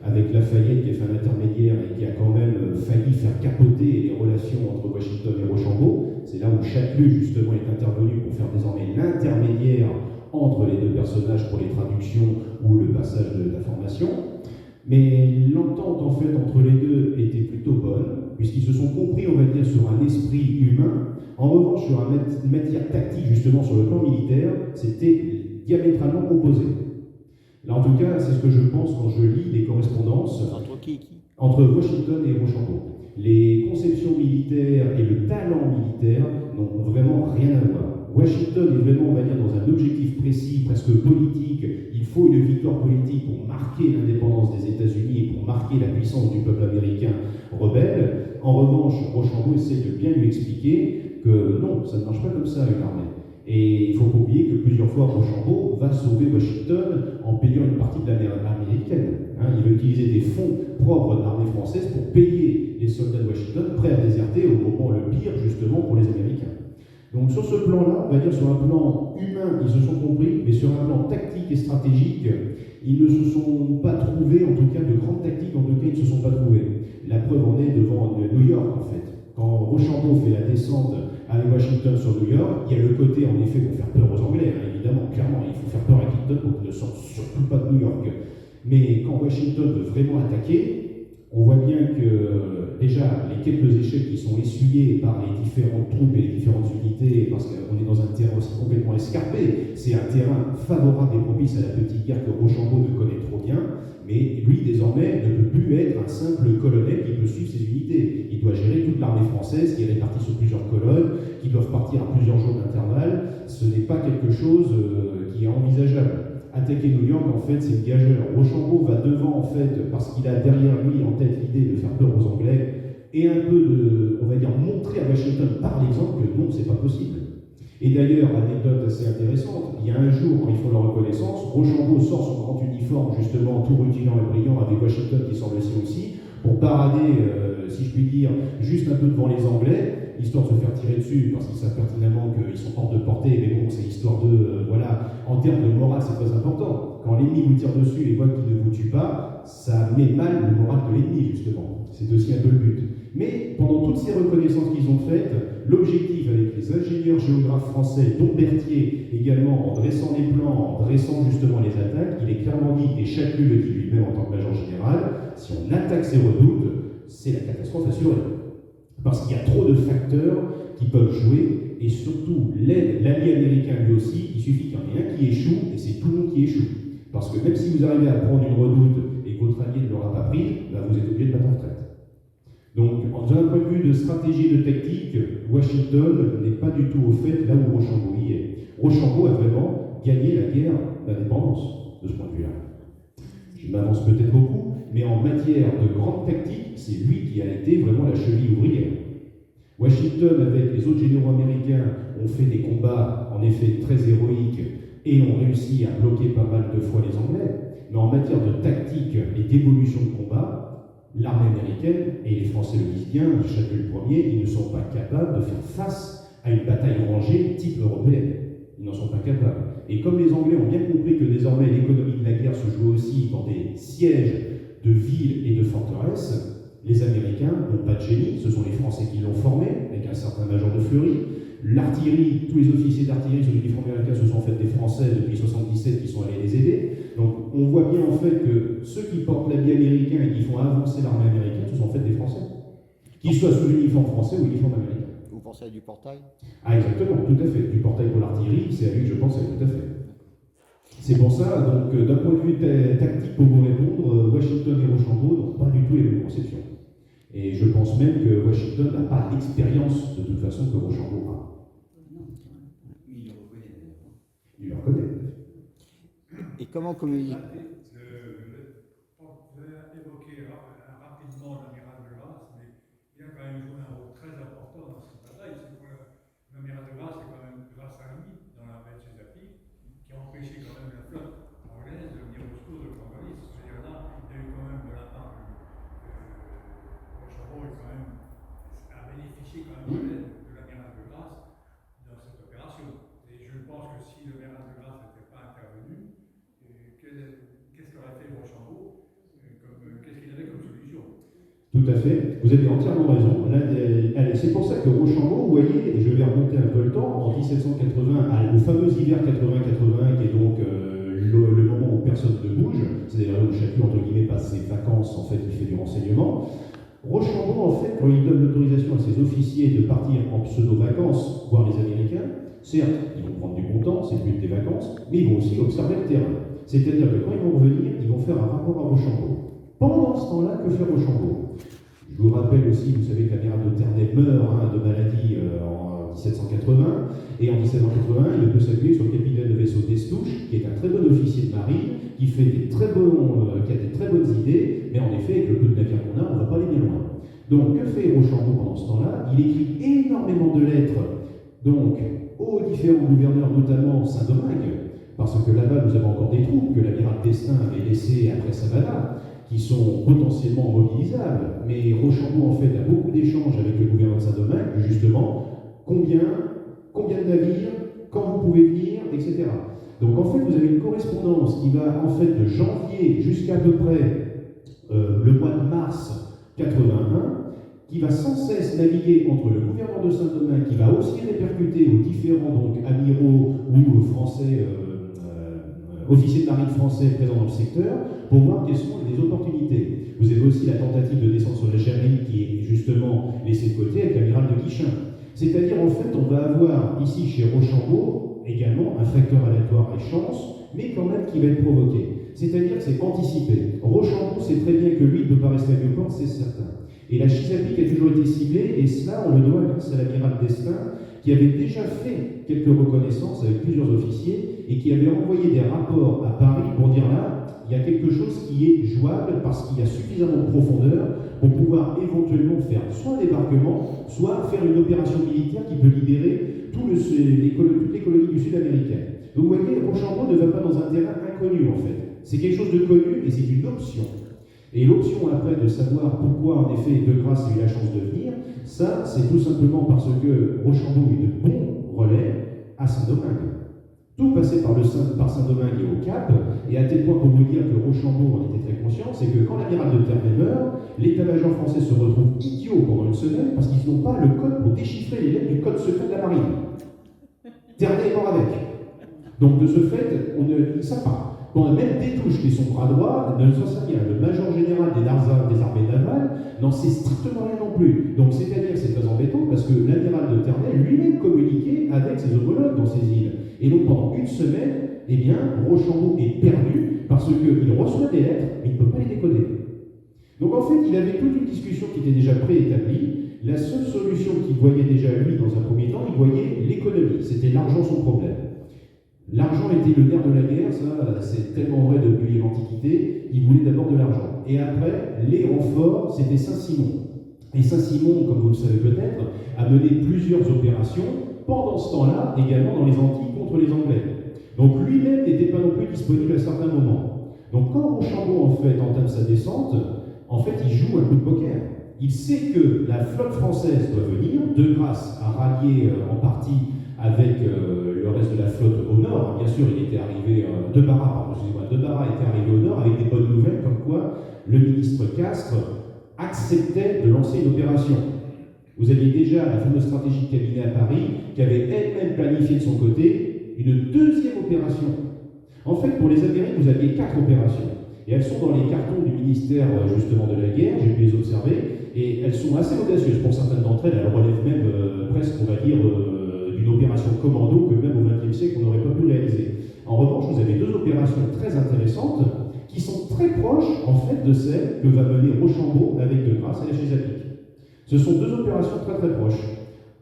avec Lafayette qui a fait un intermédiaire et qui a quand même failli faire capoter les relations entre Washington et Rochambeau. C'est là où Châtelet justement est intervenu pour faire désormais l'intermédiaire entre les deux personnages pour les traductions ou le passage de l'information. Mais l'entente en fait entre les deux était plutôt bonne, puisqu'ils se sont compris, on va dire, sur un esprit humain. En revanche, sur une matière tactique, justement sur le plan militaire, c'était diamétralement opposé. Là, en tout cas, c'est ce que je pense quand je lis les correspondances Entre qui et qui? entre Washington et Rochambeau. Les conceptions militaires et le talent militaire n'ont vraiment rien à voir. Washington est vraiment, on va dire, dans un objectif précis, presque politique. Il faut une victoire politique pour marquer l'indépendance des États-Unis et pour marquer la puissance du peuple américain rebelle. En revanche, Rochambeau essaie de bien lui expliquer que non, ça ne marche pas comme ça une armée. Et il ne faut pas oublier que plusieurs fois Rochambeau va sauver Washington en payant une partie de l'armée américaine. Il va utiliser des fonds propres de l'armée française pour payer les soldats de Washington prêts à déserter au moment le pire justement pour les Américains. Donc sur ce plan-là, on va dire sur un plan humain, ils se sont compris, mais sur un plan tactique et stratégique, ils ne se sont pas trouvés, en tout cas de grandes tactiques, en tout cas ils ne se sont pas trouvés. La preuve en est devant New York en fait. Quand Rochambeau fait la descente avec Washington sur New York, il y a le côté en effet pour faire peur aux Anglais, évidemment, clairement, il faut faire peur à Clinton pour qu'il ne sorte surtout pas de New York. Mais quand Washington veut vraiment attaquer, on voit bien que déjà les quelques échecs qui sont essuyés par les différentes troupes et les différentes unités, parce qu'on est dans un terrain aussi complètement escarpé, c'est un terrain favorable et propice à la petite guerre que Rochambeau ne connaît trop bien, mais lui désormais ne peut plus être un simple colonel qui peut suivre ses unités. Il doit gérer toute l'armée française qui est répartie sur plusieurs colonnes, qui doivent partir à plusieurs jours d'intervalle. Ce n'est pas quelque chose qui est envisageable. Attaquer New York, en fait, c'est une gageure. Rochambeau va devant, en fait, parce qu'il a derrière lui en tête l'idée de faire peur aux Anglais, et un peu de, on va dire, montrer à Washington par l'exemple que non, c'est pas possible. Et d'ailleurs, anecdote assez intéressante, il y a un jour, quand ils font leur reconnaissance, Rochambeau sort son grand uniforme, justement, tout rutilant et brillant, avec Washington qui semble aussi, pour parader, si je puis dire, juste un peu devant les Anglais, histoire de se faire tirer dessus, parce qu'ils savent pertinemment qu'ils sont hors de portée, mais bon, c'est histoire de, voilà, en termes de morale, c'est très important. Quand l'ennemi vous tire dessus et voit qu'il ne vous tue pas, ça met mal le moral de l'ennemi, justement. C'est aussi un peu le but. Mais pendant toutes ces reconnaissances qu'ils ont faites, l'objectif avec les ingénieurs géographes français, dont Berthier également, en dressant les plans, en dressant justement les attaques, il est clairement dit, et Châtelet le dit lui-même en tant que major général, si on attaque ces redoutes, c'est la catastrophe assurée. Parce qu'il y a trop de facteurs qui peuvent jouer, et surtout l'allié américain lui aussi, il suffit qu'il y en ait un qui échoue, et c'est tout le monde qui échoue. Parce que même si vous arrivez à prendre une redoute et que votre allié ne l'aura pas pris, ben vous êtes obligé de mettre en retraite. Donc, d'un point de vue de stratégie et de tactique, Washington n'est pas du tout au fait là où Rochambeau y est. Rochambeau a vraiment gagné la guerre d'indépendance, de ce point de vue-là. Je m'avance peut-être beaucoup, mais en matière de grande tactique, c'est lui qui a été vraiment la cheville ouvrière. Washington, avec les autres généraux américains, ont fait des combats en effet très héroïques et ont réussi à bloquer pas mal de fois les Anglais. Mais en matière de tactique et d'évolution de combat, l'armée américaine, et les Français le disent bien, Châtelet le premier, ils ne sont pas capables de faire face à une bataille rangée type européenne. Ils n'en sont pas capables. Et comme les Anglais ont bien compris que désormais l'économie de la guerre se joue aussi dans des sièges de villes et de forteresses, les Américains n'ont pas de génie, ce sont les Français qui l'ont formé, avec un certain major de Fleury. L'artillerie, tous les officiers d'artillerie sur l'uniforme américain se sont faits des Français depuis 1977 qui sont allés les aider. Donc on voit bien en fait que ceux qui portent l'habit américain et qui font avancer l'armée américaine, ce sont en fait des Français. Qu'ils soient sous l'uniforme français ou l'uniforme américain. Vous pensez à du portail? Ah exactement, tout à fait. Du portail pour l'artillerie, c'est à lui que je pense, tout à fait. C'est pour ça, donc d'un point de vue tactique, pour vous répondre, Washington et Rochambeau n'ont pas du tout les mêmes conceptions. Et je pense même que Washington n'a pas l'expérience, de toute façon, que Rochambeau a. Il le reconnaît d'ailleurs. Il le reconnaît. Et comment communiquer? Vous avez évoqué rapidement l'amiral de Grasse, mais il a quand même joué un rôle très important dans cette bataille. L'amiral de Grasse, c'est quand même grâce à lui, dans l'armée de ses appuis, qui a empêché quand même la flotte anglaise de venir au à fait. Vous avez entièrement raison. Allez, c'est pour ça que Rochambeau, vous voyez, et je vais remonter un peu le temps, en 1780, au fameux hiver 80-81, qui est donc le moment où personne ne bouge, c'est-à-dire où chacun, entre guillemets, passe ses vacances, en fait, il fait du renseignement. Rochambeau, en fait, quand il donne l'autorisation à ses officiers de partir en pseudo-vacances, voir les Américains, certes, ils vont prendre du bon temps, c'est le but des vacances, mais ils vont aussi observer le terrain. C'est-à-dire que quand ils vont revenir, ils vont faire un rapport à Rochambeau. Pendant ce temps-là, que fait Rochambeau? Je vous rappelle aussi, vous savez que l'amiral de Ternay meurt de maladie en 1780, et en 1780, il ne peut s'appuyer sur le capitaine de vaisseau Destouches, qui est un très bon officier de marine, qui a des très bonnes idées, mais en effet, avec le peu de navires qu'on a, on ne va pas aller bien loin. Donc, que fait Rochambeau pendant ce temps-là? Il écrit énormément de lettres, donc, aux différents gouverneurs, notamment Saint-Domingue, parce que là-bas, nous avons encore des troupes que l'amiral d'Estaing avait laissées après Savannah, qui sont potentiellement mobilisables, mais Rochambeau, en fait, a beaucoup d'échanges avec le gouverneur de Saint-Domingue, justement, combien de navires, quand vous pouvez venir, etc. Donc, en fait, vous avez une correspondance qui va, en fait, de janvier jusqu'à peu près le mois de mars 81, qui va sans cesse naviguer entre le gouverneur de Saint-Domingue, qui va aussi répercuter aux différents donc, amiraux ou français, officiers de marine français présents dans le secteur, pour voir quelles sont les opportunités. Vous avez aussi la tentative de descente sur la Charlie, qui est justement laissée de côté avec l'amiral de Guichin. C'est-à-dire, en fait, on va avoir ici chez Rochambeau également un facteur aléatoire et chance, mais quand même qui va être provoqué. C'est-à-dire que c'est anticipé. Rochambeau sait très bien que lui ne peut pas rester à Newport, c'est certain. Et la Chesapeake a toujours été ciblée, et cela, on le doit grâce à l'amiral d'Estaing, qui avait déjà fait quelques reconnaissances avec plusieurs officiers, et qui avait envoyé des rapports à Paris pour dire là, il y a quelque chose qui est jouable parce qu'il y a suffisamment de profondeur pour pouvoir éventuellement faire soit un débarquement, soit faire une opération militaire qui peut libérer toutes les colonies du Sud américain. Donc vous voyez, Rochambeau ne va pas dans un terrain inconnu en fait. C'est quelque chose de connu et c'est une option. Et l'option après de savoir pourquoi en effet De Grasse a eu la chance de venir, ça c'est tout simplement parce que Rochambeau est de bons relais à Saint-Domingue. Tout passait par Saint-Domingue et au Cap, et à tel point pour vous dire que Rochambeau en était très conscient, c'est que quand l'amiral de Ternay meurt, l'état-major français se retrouve idiot pendant une semaine parce qu'ils n'ont pas le code pour déchiffrer les lettres du code secret de la marine. Ternay est mort avec. Donc de ce fait, on ne savent pas. Bon, même Destouches, qui est son bras droit, ne s'en sait rien. Le major général des armées navales n'en sait strictement rien non plus. Donc c'est-à-dire que c'est très embêtant parce que l'amiral de Ternay lui-même communiquait avec ses homologues dans ces îles. Et donc pendant une semaine, eh bien, Rochambeau est perdu parce qu'il reçoit des lettres, mais il ne peut pas les décoder. Donc en fait, il avait toute une discussion qui était déjà préétablie. La seule solution qu'il voyait déjà lui dans un premier temps, il voyait l'économie. C'était l'argent son problème. L'argent était le nerf de la guerre, ça c'est tellement vrai depuis l'Antiquité, il voulait d'abord de l'argent. Et après, les renforts, c'était Saint-Simon. Et Saint-Simon, comme vous le savez peut-être, a mené plusieurs opérations, pendant ce temps-là, également dans les Antilles contre les Anglais. Donc lui-même n'était pas non plus disponible à certains moments. Donc quand Rochambeau, en fait, entame sa descente, en fait, il joue un coup de poker. Il sait que la flotte française doit venir, De Grasse a rallié en partie avec le reste de la flotte au nord. Bien sûr, il était arrivé, De Barras était arrivé au nord avec des bonnes nouvelles, comme quoi le ministre Castres acceptait de lancer une opération. Vous aviez déjà la fameuse stratégie de cabinet à Paris, qui avait elle-même planifié de son côté une deuxième opération. En fait, pour les Amériques, vous aviez 4 opérations. Et elles sont dans les cartons du ministère, justement, de la guerre, j'ai pu les observer, et elles sont assez audacieuses. Pour certaines d'entre elles, elles relèvent même presque, on va dire, d'une opération commando que même au XXe siècle, on n'aurait pas pu réaliser. En revanche, vous avez 2 opérations très intéressantes qui sont très proches, en fait, de celles que va mener Rochambeau avec De Grasse et la Chesapeake. Ce sont 2 opérations très très proches.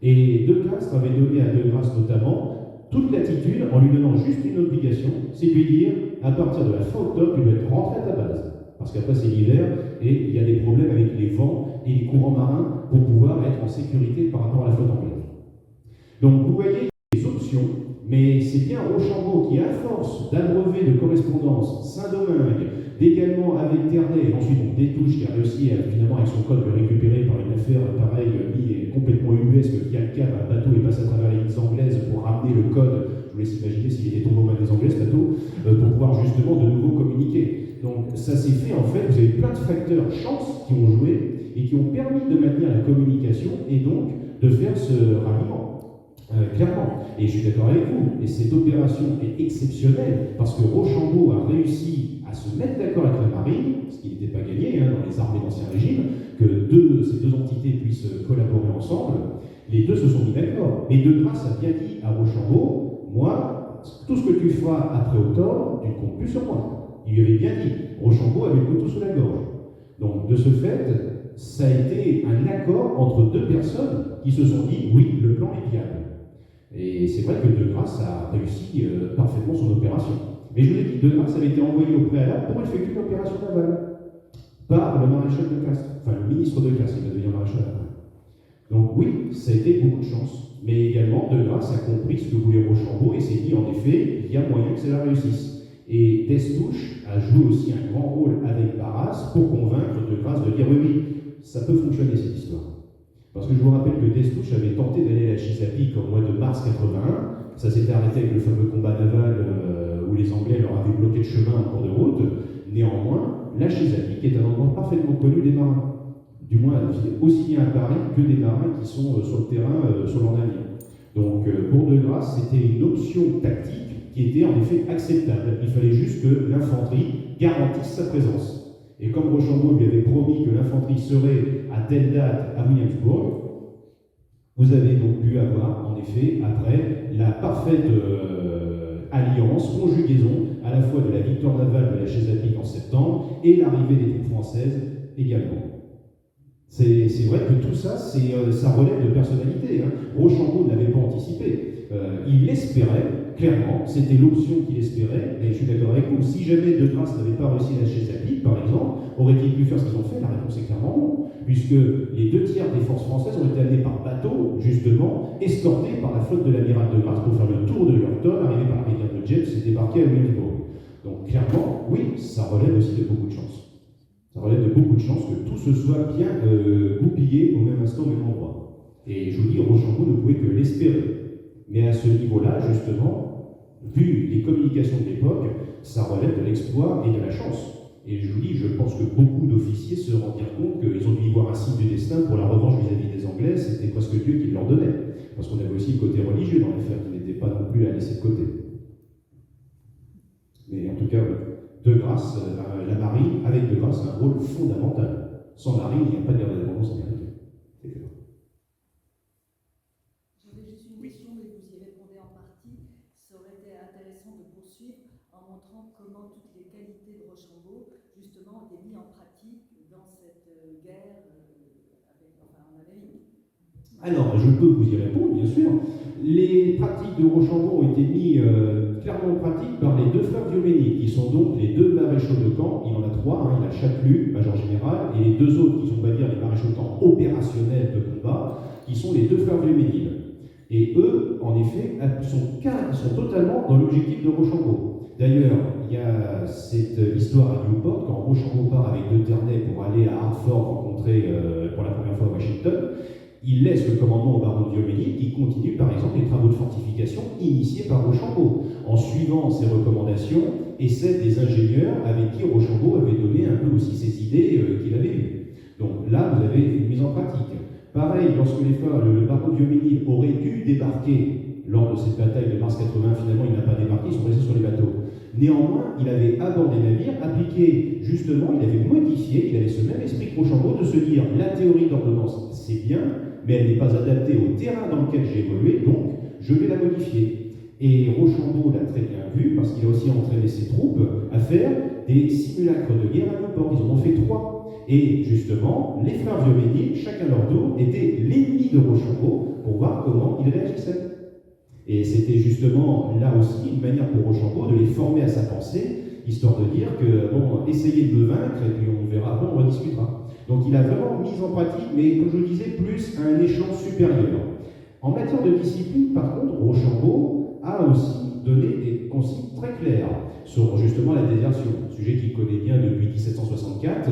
Et De Grasse avait donné à De Grasse notamment toute latitude en lui donnant juste une obligation, c'est de lui dire, à partir de la fin octobre, tu dois être rentré à ta base. Parce qu'après c'est l'hiver et il y a des problèmes avec les vents et les courants marins pour pouvoir être en sécurité par rapport à la flotte anglaise. Donc vous voyez les options, mais c'est bien Rochambeau qui, à force d'abreuver de correspondance Saint-Domingue, d'également avec Ternay, et ensuite donc Destouches qui a réussi à, finalement avec son code le récupérer par une affaire pareille, complètement ubuesque, qui a le cap, un bateau est passé à travers les îles anglaises pour ramener le code. Je vous laisse imaginer s'il était tombé aux mains des Anglais, ce bateau, pour pouvoir justement de nouveau communiquer. Donc ça s'est fait en fait, vous avez plein de facteurs chance qui ont joué, et qui ont permis de maintenir la communication et donc de faire ce ralliement. Clairement, et je suis d'accord avec vous, et cette opération est exceptionnelle parce que Rochambeau a réussi à se mettre d'accord avec la marine, ce qui n'était pas gagné dans les armées d'Ancien Régime, que ces deux entités puissent collaborer ensemble. Les deux se sont mis d'accord. Mais De Grasse a bien dit à Rochambeau, moi, tout ce que tu feras après octobre, tu ne comptes plus sur moi. Il lui avait bien dit. Rochambeau avait le couteau sous la gorge. Donc, de ce fait, ça a été un accord entre deux personnes qui se sont dit, oui, le plan est viable. Et c'est vrai que De Grasse a réussi parfaitement son opération. Mais je vous ai dit, De Grasse avait été envoyé au préalable pour effectuer une opération navale par le maréchal de Castres, enfin le ministre de Castres, il va devenir maréchal après. Donc oui, ça a été beaucoup de chance. Mais également, De Grasse a compris ce que voulait Rochambeau et s'est dit, en effet, il y a moyen que cela réussisse. Et Destouches a joué aussi un grand rôle avec Barras pour convaincre De Grasse de dire, oui, ça peut fonctionner cette histoire. Parce que je vous rappelle que Destouches avait tenté d'aller à la Chesapeake au mois de mars 81. Ça s'était arrêté avec le fameux combat naval où les Anglais leur avaient bloqué le chemin en cours de route. Néanmoins, la Chesapeake est un endroit parfaitement connu des marins. Du moins, aussi bien à Paris que des marins qui sont sur le terrain, sur leur navire. Donc, pour De Grasse, c'était une option tactique qui était en effet acceptable. Il fallait juste que l'infanterie garantisse sa présence. Et comme Rochambeau lui avait promis que l'infanterie serait à telle date à Williamsburg, vous avez donc pu avoir, en effet, après, la parfaite alliance, conjugaison, à la fois de la victoire navale de la Chesapeake en septembre et l'arrivée des troupes françaises également. C'est vrai que tout ça, ça relève de personnalité. Rochambeau ne l'avait pas anticipé. Il l'espérait, clairement, c'était l'option qu'il espérait, et je suis d'accord avec vous. Si jamais De Grasse n'avait pas réussi la Chesapeake, par exemple, aurait-il pu faire ce qu'ils ont fait? La réponse est clairement non, puisque les 2/3 des forces françaises ont été amenées par bateau, justement, escortées par la flotte de l'amiral De Grasse pour faire le tour de Yorktown, arriver par la rivière de James et débarquer à Williamsburg. Donc clairement, oui, ça relève aussi de beaucoup de chance. Ça relève de beaucoup de chances que tout se soit bien goupillé au même instant, au même endroit. Et je vous dis, Rochambeau ne pouvait que l'espérer. Mais à ce niveau-là, justement, vu les communications de l'époque, ça relève de l'exploit et de la chance. Et je vous dis, je pense que beaucoup d'officiers se rendirent compte qu'ils ont dû y voir un signe du destin pour la revanche vis-à-vis des Anglais, c'était presque Dieu qui leur donnait. Parce qu'on avait aussi le côté religieux dans l'affaire qui n'était pas non plus à laisser de côté. Mais en tout cas, De Grasse, la marine, avec De Grasse, a un rôle fondamental. Sans marine, il n'y a pas de guerre d'indépendance américaine. C'est clair. J'avais juste une question, mais vous y répondez en partie. Ça aurait été intéressant de poursuivre en montrant comment toutes les qualités de Rochambeau, justement, ont été mises en pratique dans cette guerre en Amérique. Alors, je peux vous y répondre, bien sûr. Les pratiques de Rochambeau ont été mises clairement en pratique par les deux frères Vioménil, qui sont donc les deux maréchaux de camp. Il en a trois, il a Chapelu, major général, et les deux autres qui sont, on va dire, les maréchaux de camp opérationnels de combat, qui sont les deux frères Vioménil. Et eux, en effet, sont totalement dans l'objectif de Rochambeau. D'ailleurs, il y a cette histoire à Newport, quand Rochambeau part avec De Ternay pour aller à Hartford rencontrer pour la première fois Washington. Il laisse le commandement au baron de Vioménil qui continue par exemple les travaux de fortification initiés par Rochambeau, en suivant ses recommandations et celles des ingénieurs avec qui Rochambeau avait donné un peu aussi ses idées qu'il avait eues. Donc là, vous avez une mise en pratique. Pareil, lorsque le baron de Vioménil aurait dû débarquer lors de cette bataille de mars 80, finalement il n'a pas débarqué, ils sont restés sur les bateaux. Néanmoins, il avait abordé les navires, appliqué justement, il avait modifié, il avait ce même esprit que Rochambeau de se dire la théorie d'ordonnance c'est bien, mais elle n'est pas adaptée au terrain dans lequel j'ai évolué, donc je vais la modifier. Et Rochambeau l'a très bien vu, parce qu'il a aussi entraîné ses troupes à faire des simulacres de guerre à Newport. Ils en ont fait 3. Et justement, les frères Vioménil, chacun leur tour, étaient l'ennemi de Rochambeau pour voir comment il réagissait. Et c'était justement là aussi une manière pour Rochambeau de les former à sa pensée, histoire de dire que, bon, essayez de me vaincre, et puis on verra, bon, on rediscutera. Donc il a vraiment mis en pratique, mais comme je le disais, plus à un échelon supérieur. En matière de discipline, par contre, Rochambeau a aussi donné des consignes très claires sur justement la désertion, sujet qu'il connaît bien depuis 1764.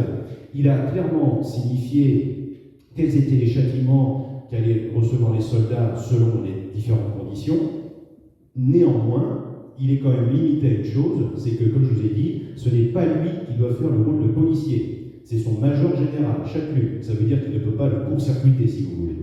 Il a clairement signifié quels étaient les châtiments qu'allaient recevoir les soldats selon les différentes conditions. Néanmoins, il est quand même limité à une chose, c'est que, comme je vous ai dit, ce n'est pas lui qui doit faire le rôle de policier. C'est son major général, Châtelu. Ça veut dire qu'il ne peut pas le court-circuiter, si vous voulez.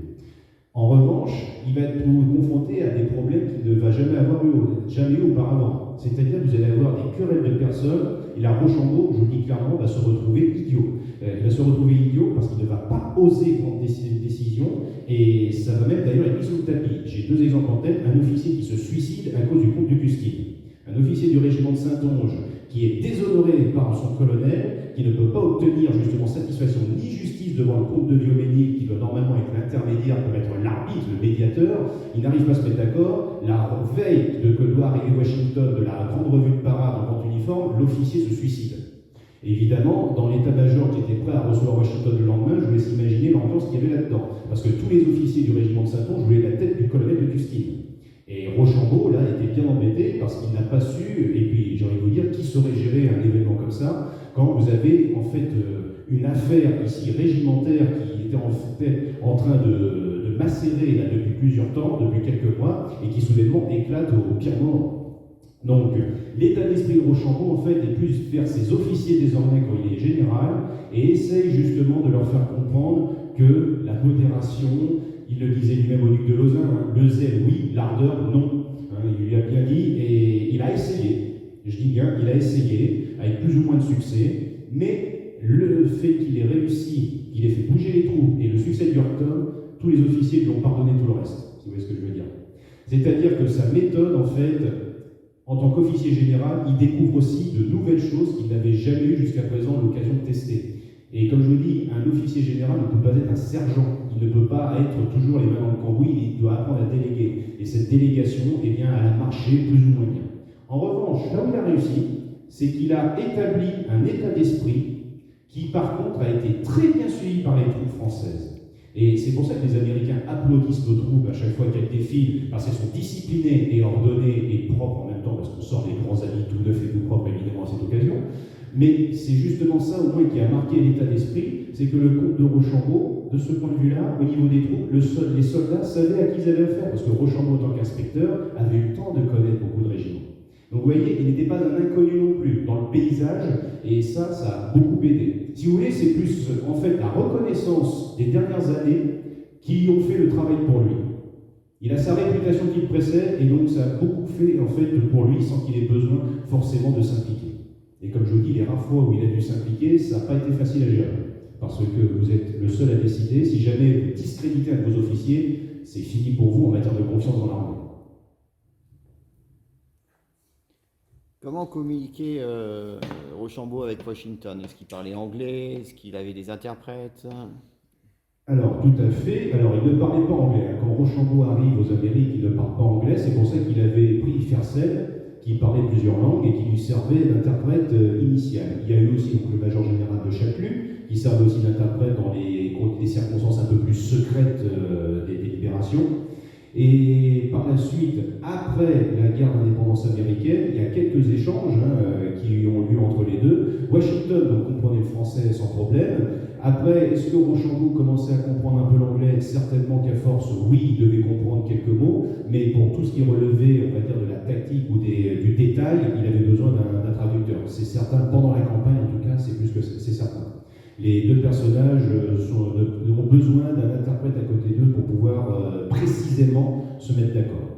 En revanche, il va être confronté à des problèmes qu'il ne va jamais avoir jamais eu auparavant. C'est-à-dire que vous allez avoir des querelles de personnes, et la Rochambeau, je vous dis clairement, va se retrouver idiot. Il va se retrouver idiot parce qu'il ne va pas oser prendre des décisions, et ça va même d'ailleurs être mis sous le tapis. J'ai 2 exemples en tête, un officier qui se suicide à cause du comte de Custine. Un officier du régiment de Saintonge qui est déshonoré par son colonel, qui ne peut pas obtenir justement satisfaction ni justice devant le comte de Vioménil, qui doit normalement être l'intermédiaire pour être l'arbitre, le médiateur. Il n'arrive pas à se mettre d'accord. La veille que doit arriver Washington de la grande revue de parade en vente uniforme, l'officier se suicide. Évidemment, dans l'état-major qui était prêt à recevoir Washington le lendemain, je vous laisse imaginer l'ambiance qu'il y avait là-dedans. Parce que tous les officiers du régiment de Saintonge voulaient la tête du colonel de Custine. Et Rochambeau, là, était bien embêté parce qu'il n'a pas su, et puis j'ai envie de vous dire, qui saurait gérer un événement comme ça, quand vous avez en fait une affaire ici régimentaire qui était en train de macérer là, depuis plusieurs temps, depuis quelques mois, et qui soudainement éclate au pire moment. Donc, l'état d'esprit de Rochambeau, en fait, est plus vers ses officiers désormais quand il est général, et essaye justement de leur faire comprendre que la modération, il le disait lui-même au duc de Lauzun, hein, le zèle oui, l'ardeur non. Hein, il lui a bien dit, et il a essayé. Je dis bien, il a essayé, avec plus ou moins de succès, mais le fait qu'il ait réussi, qu'il ait fait bouger les troupes, et le succès de Yorktown, tous les officiers lui ont pardonné tout le reste, si vous voyez ce que je veux dire. C'est-à-dire que sa méthode, en fait, en tant qu'officier général, il découvre aussi de nouvelles choses qu'il n'avait jamais eu jusqu'à présent l'occasion de tester. Et comme je vous dis, un officier général ne peut pas être un sergent, il ne peut pas être toujours les mains dans le cambouis, il doit apprendre à déléguer. Et cette délégation, eh bien, elle a marché plus ou moins bien. En revanche, là où il a réussi, c'est qu'il a établi un état d'esprit qui, par contre, a été très bien suivi par les troupes françaises. Et c'est pour ça que les Américains applaudissent nos troupes à chaque fois qu'elles défilent, parce qu'elles sont disciplinées et ordonnées et propres en même temps, parce qu'on sort les grands habits tout neufs et tout propres, évidemment, à cette occasion. Mais c'est justement ça, au moins, qui a marqué l'état d'esprit, c'est que le comte de Rochambeau, de ce point de vue-là, au niveau des troupes, les soldats savaient à qui ils avaient affaire, parce que Rochambeau, en tant qu'inspecteur, avait eu le temps de connaître beaucoup de régiments. Donc vous voyez, il n'était pas un inconnu non plus dans le paysage, et ça a beaucoup aidé. Si vous voulez, c'est plus en fait la reconnaissance des dernières années qui ont fait le travail pour lui. Il a sa réputation qui le précède, et donc ça a beaucoup fait en fait pour lui sans qu'il ait besoin forcément de s'impliquer. Et comme je vous dis, les rares fois où il a dû s'impliquer, ça n'a pas été facile à gérer. Parce que vous êtes le seul à décider. Si jamais vous discréditez un de vos officiers, c'est fini pour vous en matière de confiance dans l'armée. Comment communiquait Rochambeau avec Washington? Est-ce qu'il parlait anglais? Est-ce qu'il avait des interprètes? Alors, tout à fait. Alors, il ne parlait pas anglais. Quand Rochambeau arrive aux Amériques, il ne parle pas anglais. C'est pour ça qu'il avait pris Fersen, qui parlait plusieurs langues et qui lui servait d'interprète initial. Il y a eu aussi donc, le major général de Châtelu, qui servait aussi d'interprète dans des circonstances un peu plus secrètes des délibérations. Et par la suite, après la guerre d'indépendance américaine, il y a quelques échanges qui ont lieu entre les deux. Washington donc, comprenait le français sans problème. Après, est-ce que Rochambeau commençait à comprendre un peu l'anglais? Certainement qu'à force, oui, il devait comprendre quelques mots, mais pour tout ce qui relevait, on va dire, de la tactique ou du détail, il avait besoin d'un traducteur. C'est certain, pendant la campagne en tout cas, c'est certain. Les deux personnages ont besoin d'un interprète à côté d'eux pour pouvoir précisément se mettre d'accord.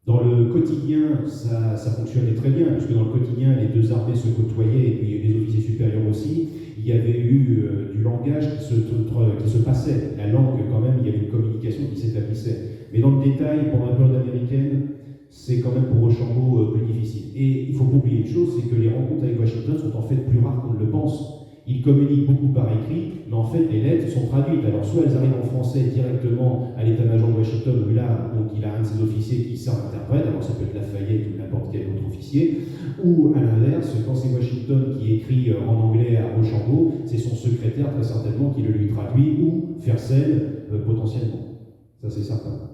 Dans le quotidien, ça fonctionnait très bien, puisque dans le quotidien, les deux armées se côtoyaient, et puis les officiers supérieurs aussi. Il y avait eu du langage qui se passait. La langue, quand même, il y avait une communication qui s'établissait. Mais dans le détail, pour la période américaine, c'est quand même pour Rochambeau plus difficile. Et il ne faut pas oublier une chose, c'est que les rencontres avec Washington sont en fait plus rares qu'on ne le pense. Il communique beaucoup par écrit, mais en fait, les lettres sont traduites. Alors, soit elles arrivent en français directement à l'état-major de Washington, où là, donc, il a un de ses officiers qui sert d'interprète, alors ça peut être Lafayette ou n'importe quel autre officier, ou à l'inverse, quand c'est Washington qui écrit en anglais à Rochambeau, c'est son secrétaire, très certainement, qui le lui traduit, ou Fersen, potentiellement. Ça, c'est certain.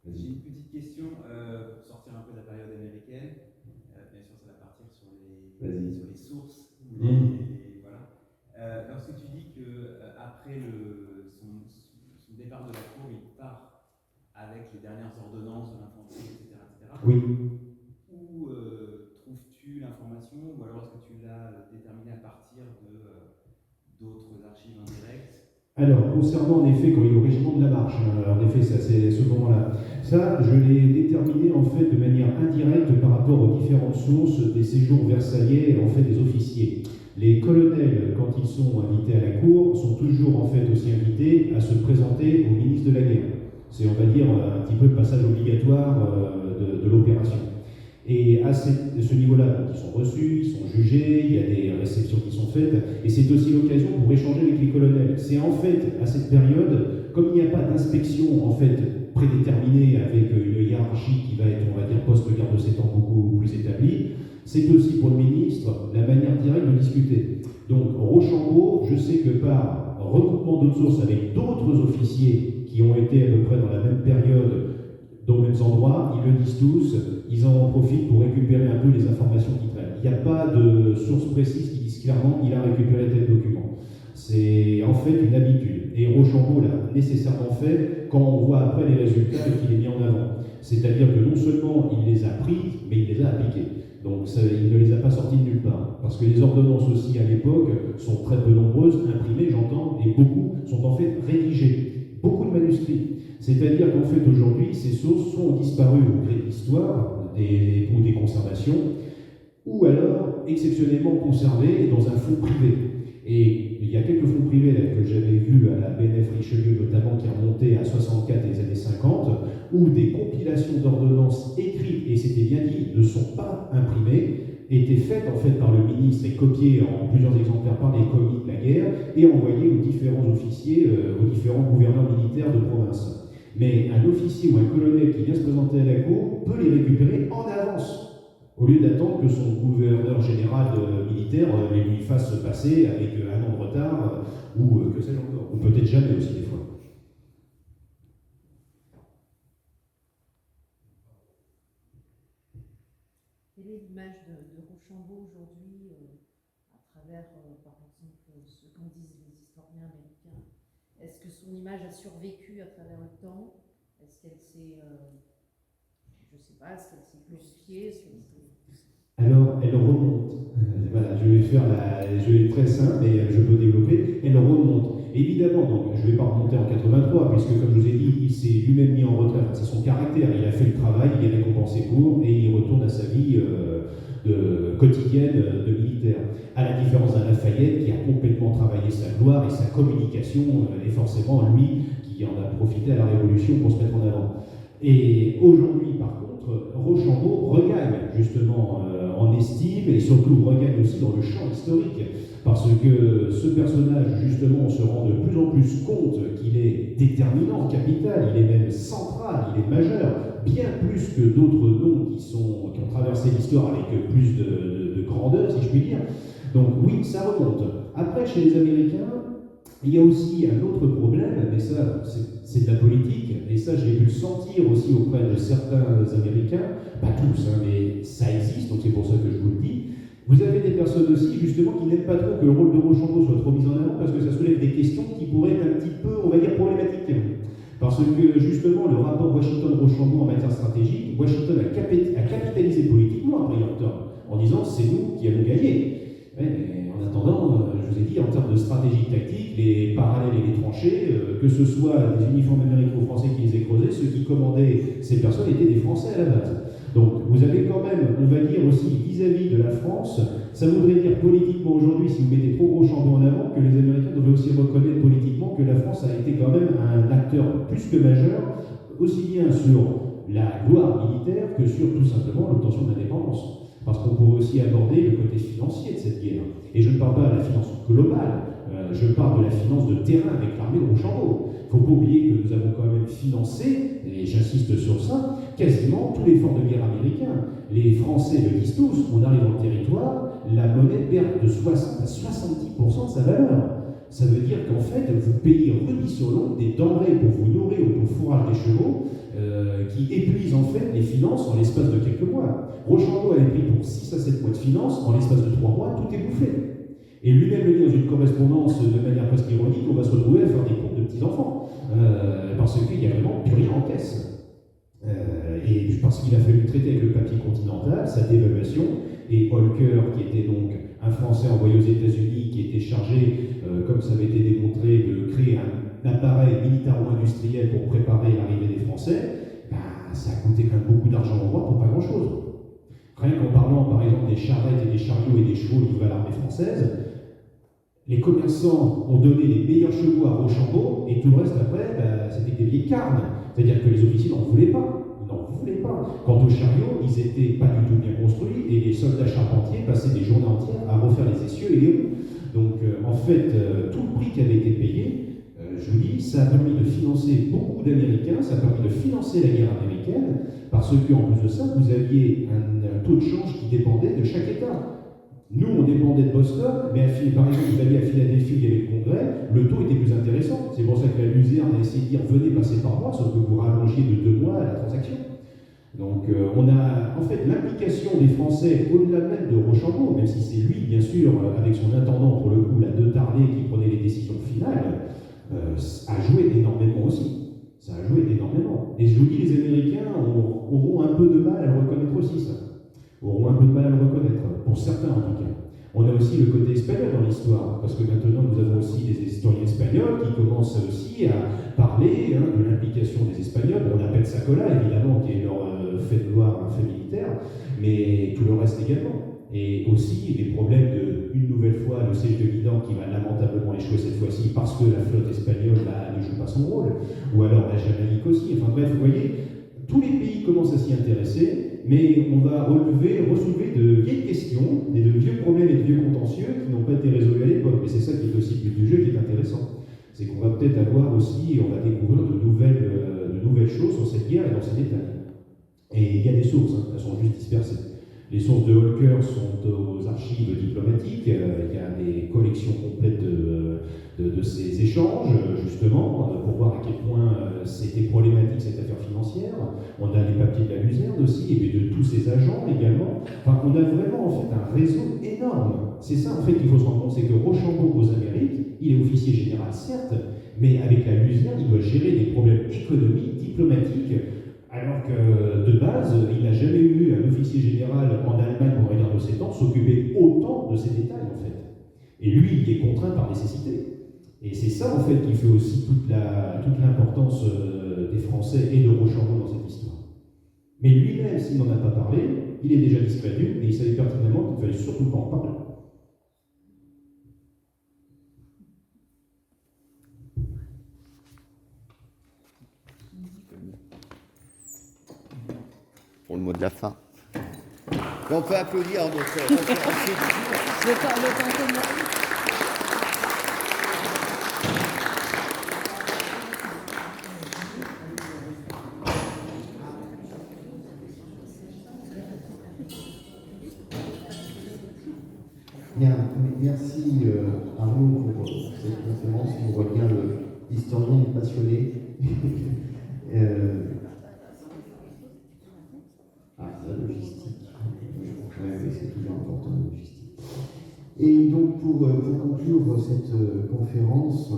J'ai une petite question pour sortir un peu de la période américaine. Bien sûr, ça va partir sur les sources. Voilà. Lorsque tu dis qu'après son départ de la cour, il part avec les dernières ordonnances de l'infanterie, etc., Oui. Où trouves-tu l'information, ou alors est-ce que tu l'as déterminé à partir d'autres archives indirectes? Alors, concernant en effet, quand il est au régiment de la Marche, en effet, ça c'est ce moment-là. Ça, je l'ai déterminé en fait de manière indirecte par rapport aux différentes sources des séjours versaillais en fait des officiers. Les colonels, quand ils sont invités à la cour, sont toujours en fait aussi invités à se présenter au ministre de la guerre. C'est, on va dire, un petit peu le passage obligatoire de l'opération. Et à ce niveau-là, donc, ils sont reçus, ils sont jugés, il y a des réceptions qui sont faites, et c'est aussi l'occasion pour échanger avec les colonels. C'est en fait, à cette période, comme il n'y a pas d'inspection en fait prédéterminée avec une hiérarchie qui va être, on va dire, post-guerre de 7 ans beaucoup plus établie, c'est aussi pour le ministre la manière directe de discuter. Donc Rochambeau, je sais que par recoupement d'autres sources avec d'autres officiers qui ont été à peu près dans la même période, dans les mêmes endroits, ils le disent tous, ils en profitent pour récupérer un peu les informations qui traînent. Il n'y a pas de source précise qui disent clairement qu'il a récupéré tel document. C'est en fait une habitude. Et Rochambeau l'a nécessairement fait quand on voit après les résultats et qu'il est mis en avant. C'est-à-dire que non seulement il les a pris, mais il les a appliqués. Donc ça, il ne les a pas sortis de nulle part. Parce que les ordonnances aussi à l'époque sont très peu nombreuses, imprimées j'entends, et beaucoup sont en fait rédigées. Beaucoup de manuscrits. C'est-à-dire qu'en fait aujourd'hui, ces sources sont disparues au gré de l'histoire ou des conservations, ou alors exceptionnellement conservées dans un fonds privé. Et il y a quelques fonds privés là, que j'avais vus à la BNF Richelieu notamment, qui remontaient à 64 et les années 50, où des compilations d'ordonnances écrites, et c'était bien dit, ne sont pas imprimées, étaient faites en fait par le ministre et copiées en plusieurs exemplaires par les commis de la guerre et envoyées aux différents officiers, aux différents gouverneurs militaires de province. Mais un officier ou un colonel qui vient se présenter à la cour peut les récupérer en avance, au lieu d'attendre que son gouverneur général militaire les lui fasse passer avec un an de retard, ou que sais-je encore, ou peut-être jamais aussi des fois. Quelle est l'image de Rochambeau aujourd'hui à travers, par exemple, ce qu'en disent les historiens américains? Est-ce que son image a survécu à travers le temps? Est-ce qu'elle s'est, je ne sais pas, est-ce qu'elle s'est glorifiée? Alors, elle remonte. Voilà, je vais être très simple, mais je peux développer. Elle remonte. Évidemment, donc, je ne vais pas remonter en 83, puisque, comme je vous ai dit, il s'est lui-même mis en retraite. C'est son caractère. Il a fait le travail, il est récompensé pour, et il retourne à sa vie quotidienne de militaire. À la différence d'un Lafayette qui a complètement travaillé sa gloire et sa communication, et forcément lui qui en a profité à la Révolution pour se mettre en avant. Et aujourd'hui, par contre, Rochambeau regagne justement en estime et surtout regagne aussi dans le champ historique, parce que ce personnage, justement, on se rend de plus en plus compte qu'il est déterminant, capital, il est même central, il est majeur, bien plus que d'autres noms qui ont traversé l'histoire avec plus de grandeur, si je puis dire. Donc oui, ça remonte. Après, chez les Américains, il y a aussi un autre problème, mais ça, c'est de la politique, et ça, j'ai pu le sentir aussi auprès de certains Américains, pas tous, hein, mais ça existe, donc c'est pour ça que je vous le dis. Vous avez des personnes aussi, justement, qui n'aiment pas trop que le rôle de Rochambeau soit trop mis en avant, parce que ça soulève des questions qui pourraient être un petit peu, on va dire, problématiques. Parce que, justement, le rapport Washington-Rochambeau en matière stratégique, Washington a capitalisé politiquement après Yorktown, en disant « c'est nous qui allons gagner ». Mais en attendant, je vous ai dit, en termes de stratégie tactique, les parallèles et les tranchées, que ce soit des uniformes américo-français qui les aient creusés, ceux qui commandaient ces personnes étaient des Français à la base. Donc vous avez quand même, on va dire aussi, vis-à-vis de la France, ça voudrait dire politiquement aujourd'hui, si vous mettez trop Rochambeau en avant, que les Américains devraient aussi reconnaître politiquement que la France a été quand même un acteur plus que majeur, aussi bien sur la gloire militaire que sur tout simplement l'obtention de l'indépendance. Parce qu'on pourrait aussi aborder le côté financier de cette guerre. Et je ne parle pas de la finance globale, je parle de la finance de terrain avec l'armée de Rochambeau. Il ne faut pas oublier que nous avons quand même financé, et j'insiste sur ça, quasiment tous les forts de guerre américains. Les Français le disent tous, on arrive dans le territoire, la monnaie perd de 60 à 70% de sa valeur. Ça veut dire qu'en fait, vous payez rubis sur l'ongle des denrées pour vous nourrir ou pour le fourrage des chevaux, qui épuisent en fait les finances en l'espace de quelques mois. Rochambeau avait pris pour 6 à 7 mois de finances, en l'espace de 3 mois, tout est bouffé. Et lui-même le dit dans une correspondance de manière presque ironique, on va se retrouver à faire des comptes de petits-enfants, parce qu'il n'y a vraiment plus rien en caisse. Et parce qu'il a fallu traiter avec le papier continental sa dévaluation, et Holker, qui était donc un Français envoyé aux États-Unis, qui était chargé, comme ça avait été démontré, de créer un appareil militaro-industriel pour préparer l'arrivée des Français, ben, ça a coûté quand même beaucoup d'argent au roi pour pas grand-chose. Rien qu'en parlant par exemple des charrettes et des chariots et des chevaux livrés à l'armée française, les commerçants ont donné les meilleurs chevaux à Rochambeau, et tout le reste après, ben, c'était des vieilles carnes. C'est-à-dire que les officiers n'en voulaient pas. Ils n'en voulaient pas. Quant aux chariots, ils n'étaient pas du tout bien construits, et les soldats charpentiers passaient des journées entières à refaire les essieux et les roues. Donc en fait, tout le prix qui avait été payé, je vous dis, ça a permis de financer beaucoup d'Américains, ça a permis de financer la guerre américaine, parce qu'en plus de ça, vous aviez un taux de change qui dépendait de chaque État. Nous, on dépendait de Boston, mais par exemple, vous alliez à Philadelphie, il y avait le congrès, le taux était plus intéressant. C'est pour ça que la Luzerne a essayé de dire venez passer par moi, sauf que vous rallongiez de 2 mois la transaction. Donc on a en fait l'implication des Français au-delà même de Rochambeau, même si c'est lui, bien sûr, avec son intendant pour le coup, la de Tarlet, qui prenait les décisions finales, a joué énormément aussi. Ça a joué énormément. Et je vous dis, les Américains auront un peu de mal à le reconnaître aussi, ça. Auront un peu de mal à le reconnaître, pour certains en tout cas. On a aussi le côté espagnol dans l'histoire, parce que maintenant nous avons aussi des historiens espagnols qui commencent aussi à parler de l'implication des Espagnols. On appelle Sacola, évidemment, qui est leur fait de gloire, un fait militaire, mais tout le reste également. Et aussi les problèmes une nouvelle fois, le siège de Milan qui va lamentablement échouer cette fois-ci parce que la flotte espagnole ne joue pas son rôle, ou alors la Jamaïque aussi. Enfin bref, vous voyez, tous les pays commencent à s'y intéresser, mais on va ressoulever de vieilles questions, et de vieux problèmes et de vieux contentieux qui n'ont pas été résolus à l'époque. Mais c'est ça qui est aussi le but du jeu qui est intéressant. C'est qu'on va peut-être avoir aussi, on va découvrir de nouvelles choses sur cette guerre et dans ses détails. Et il y a des sources, elles sont juste dispersées. Les sources de Holker sont aux archives diplomatiques, il y a des collections complètes de ces échanges, justement, pour voir à quel point c'était problématique cette affaire financière. On a les papiers de la Luzerne aussi, et puis de tous ces agents également. Enfin, on a vraiment en fait un réseau énorme. C'est ça en fait qu'il faut se rendre compte, c'est que Rochambeau aux Amériques, il est officier général certes, mais avec la Luzerne, il doit gérer des problèmes économiques, diplomatiques, alors que de base, il n'a jamais eu un officier général en Allemagne pendant la guerre de 7 ans s'occuper autant de ces détails en fait. Et lui, il est contraint par nécessité. Et c'est ça en fait qui fait aussi toute l'importance des Français et de Rochambeau dans cette histoire. Mais lui-même, s'il n'en a pas parlé, il est déjà discrédule et il savait pertinemment qu'il ne fallait surtout pas en parler. Pour le mot de la fin. On peut applaudir notre conférencier. Le temps que moi. Bien, merci Arnaud pour cette conférence. On voit bien l'historien est passionné. La logistique. Ouais, c'est toujours important la logistique. Et donc pour conclure cette conférence,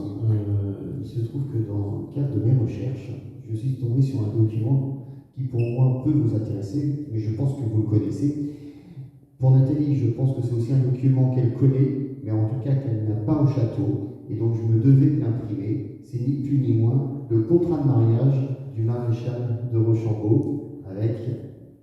il se trouve que dans le cadre de mes recherches, je suis tombé sur un document qui pour moi peut vous intéresser, mais je pense que vous le connaissez. Pour Nathalie, je pense que c'est aussi un document qu'elle connaît, mais en tout cas qu'elle n'a pas au château, et donc je me devais de l'imprimer. C'est ni plus ni moins le contrat de mariage du maréchal de Rochambeau avec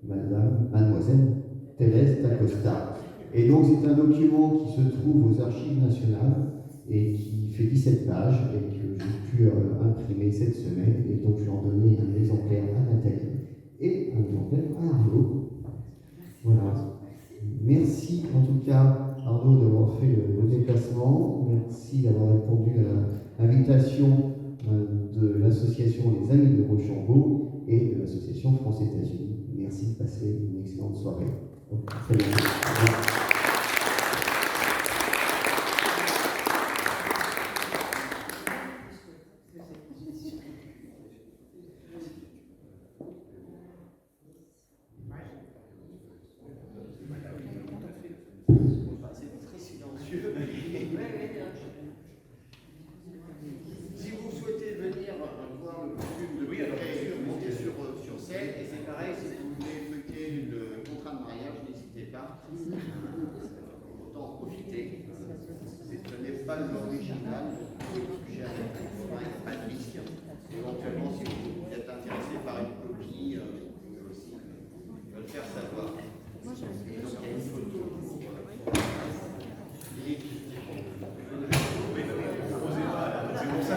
mademoiselle Thérèse d'Acosta. Et donc c'est un document qui se trouve aux Archives nationales et qui fait 17 pages et que j'ai pu imprimer cette semaine. Et donc je vais en donner un exemplaire à Nathalie et un exemplaire à Arnaud. Voilà. Merci en tout cas Arnaud d'avoir fait le déplacement. Merci d'avoir répondu à l'invitation de l'association Les Amis de Rochambeau et de l'association France-États-Unis. Merci de passer une excellente soirée. Très bien. C'est très silencieux. Si vous souhaitez venir voir le costume de monter sur scène.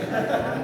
Ah,